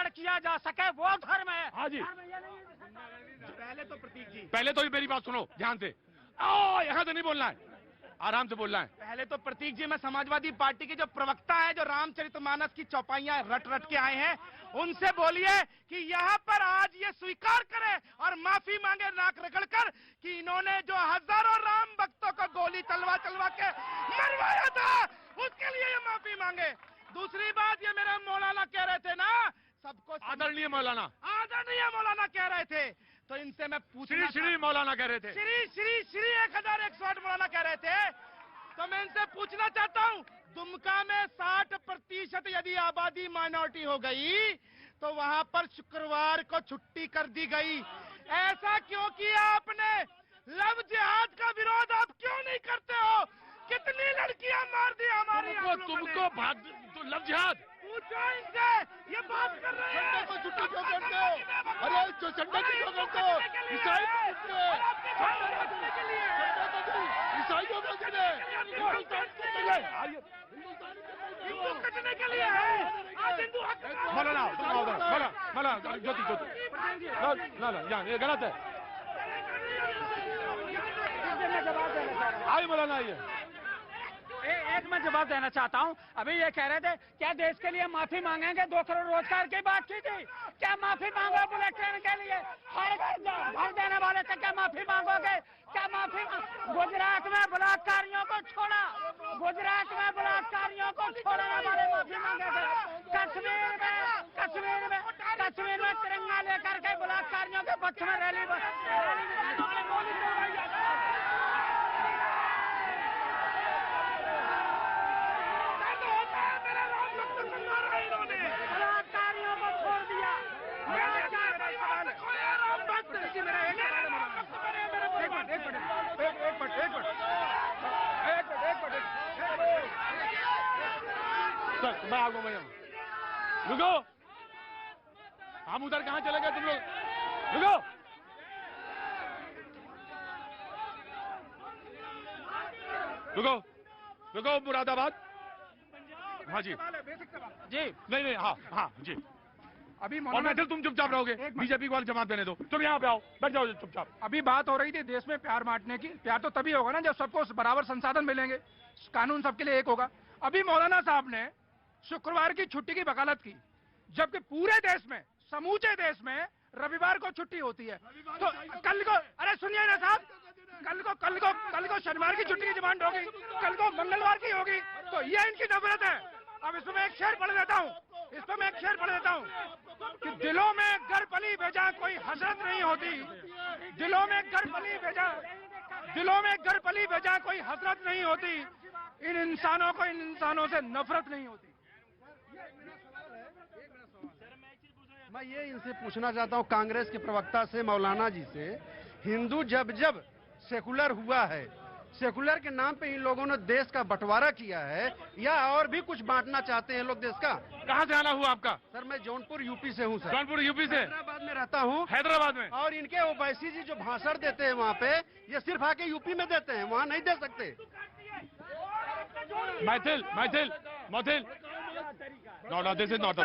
किया जा सके, वो धर्म है। हाँ जी। पहले तो मेरी बात सुनो ध्यान से। यहाँ से नहीं बोलना है, आराम से बोलना है। पहले तो प्रतीक जी, मैं समाजवादी पार्टी के जो प्रवक्ता है, जो रामचरितमानस की चौपाइयां रट के आए हैं, उनसे बोलिए कि यहाँ पर आज ये स्वीकार करें और माफी मांगे नाक रगड़कर कि इन्होंने जो हजारों राम भक्तों को गोली चलवा के मरवाया था, उसके लिए ये माफी मांगे। दूसरी बात ये मेरा मौलाना कह रहे थे ना, सबको आदरणीय मौलाना कह रहे थे, तो इनसे मैं पूछना, श्री मौलाना कह रहे थे, श्री 1108 मौलाना कह रहे थे, तो मैं इनसे पूछना चाहता हूँ, दुमका में 60% यदि आबादी माइनॉरिटी हो गई तो वहां पर शुक्रवार को छुट्टी कर दी गई। ऐसा क्यों किया आपने? लव जिहाद का विरोध आप क्यों नहीं करते हो? कितनी लड़कियां मार दी हमारी तुमको लव जिहाद? पूछो इनसे, ये बात कर रहे हैं। को छुट्टी क्यों करते हो? अरे संडे की क्यों करते हो? ईसाइयों को हिंदू कटने के लिए है। आज हिंदू मौलाना ज्योति ना ये गलत है। आई मौलाना ये एक मैं जवाब देना चाहता हूँ। अभी ये कह रहे थे क्या देश के लिए माफी मांगेंगे? 2 करोड़ रोजगार की बात की थी, क्या माफी मांगो बुलेट ट्रेन के लिए? हर घर देने वाले से क्या माफी मांगोगे? क्या माफी? गुजरात में बलात्कारियों को छोड़ा, गुजरात में बलात्कारियों को छोड़ने वाले माफी मांगेंगे। कश्मीर में तिरंगा लेकर के बलात्कारियों के पक्ष में रैली बलात्कारियों को छोड़ दिया। मैं आगू में रुको, हम उधर कहाँ चले गए तुम लोग? रुको मुरादाबाद। हाँ जी नहीं हाँ जी। अभी और मैं तुम चुपचाप रहोगे, बीजेपी को वाले जमात देने दो। तुम यहाँ पे आओ, बैठ जाओ चुपचाप। अभी बात हो रही थी देश में प्यार बांटने की। प्यार तो तभी होगा ना जब सबको बराबर संसाधन मिलेंगे, कानून सबके लिए एक होगा। अभी मौलाना साहब ने शुक्रवार की छुट्टी की वकालत की, जबकि पूरे देश में, समूचे देश में रविवार को छुट्टी होती है। तो कल को, अरे सुनिए ना साहब, कल को शनिवार की छुट्टी की डिमांड होगी, कल को मंगलवार की होगी, तो ये इनकी नफरत है। अब इसमें एक शेर पढ़ देता हूँ कि दिलों में गर पली बेजा कोई हसरत नहीं होती, दिलों में गर पली बेजा कोई हसरत नहीं होती, इन इंसानों से नफरत नहीं होती। मैं ये इनसे पूछना चाहता हूँ, कांग्रेस के प्रवक्ता से, मौलाना जी से, हिंदू जब सेकुलर हुआ है, सेकुलर के नाम पे इन लोगों ने देश का बंटवारा किया है या और भी कुछ बांटना चाहते हैं लोग देश का? कहाँ से आना हुआ आपका? सर मैं जौनपुर यूपी से हूँ सर। जौनपुर यूपी से? हैदराबाद में रहता हूँ। हैदराबाद में? और इनके ओवैसी जी जो भाषण देते हैं वहाँ पे, ये सिर्फ आके यूपी में देते हैं, वहाँ नहीं दे सकते। Maithil no this is not.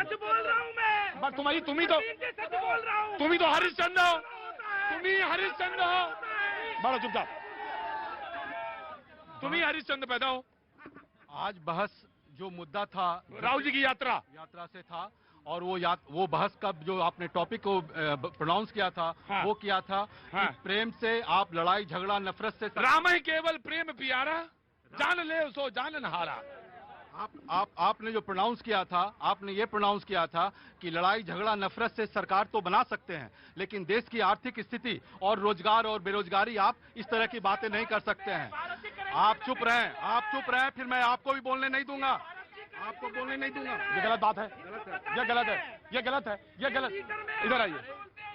But तुम ही तो हरिश्चंद्र हो, बड़ा चुपचाप, तुम ही हरिश्चंद्र पैदा हो। आज बहस जो मुद्दा था राहुल जी की यात्रा से था, और वो बहस का जो आपने टॉपिक को प्रोनाउंस किया था, हाँ, वो किया था कि प्रेम से आप लड़ाई झगड़ा नफरत से, राम ही केवल प्रेम प्यारा, जान ले सो जान नहारा। आपने जो प्रोनाउंस किया था, आपने ये प्रोनाउंस किया था कि लड़ाई झगड़ा नफरत से सरकार तो बना सकते हैं, लेकिन देश की आर्थिक स्थिति और रोजगार और बेरोजगारी, आप इस तरह की बातें नहीं कर सकते हैं। आप चुप रहें, फिर मैं आपको भी बोलने नहीं दूंगा, ये गलत बात है, ये गलत। इधर आइए,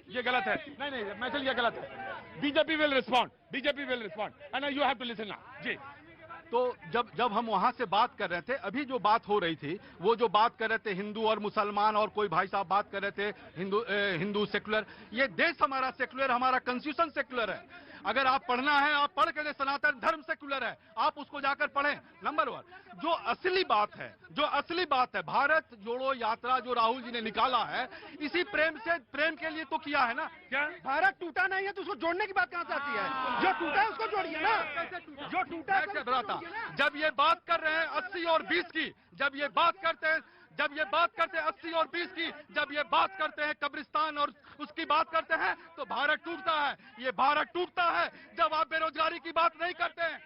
ये गलत है। नहीं मैथिल, ये गलत है। BJP will respond and you have to listen now जी। तो जब हम वहां से बात कर रहे थे, अभी जो बात हो रही थी, वो जो बात कर रहे थे हिंदू और मुसलमान, और कोई भाई साहब बात कर रहे थे हिंदू सेकुलर, ये देश हमारा सेकुलर, हमारा कॉन्स्टिट्यूशन सेकुलर है। अगर आप पढ़ना है, आप पढ़ के, सनातन धर्म सेकुलर है, आप उसको जाकर पढ़ें। नंबर 1, जो असली बात है, भारत जोड़ो यात्रा जो राहुल जी ने निकाला है, इसी प्रेम के लिए तो किया है ना। क्या भारत टूटा नहीं है तो उसको जोड़ने की बात कहाँ से आती है? जो टूटा है उसको जोड़िए ना, जो टूटा है। जब ये बात कर रहे हैं 80 और 20 की, जब ये बात करते हैं 80 और 20 की, जब ये बात करते हैं कब्रिस्तान और उसकी बात करते हैं, तो भारत टूटता है। ये भारत टूटता है जब आप बेरोजगारी की बात नहीं करते हैं,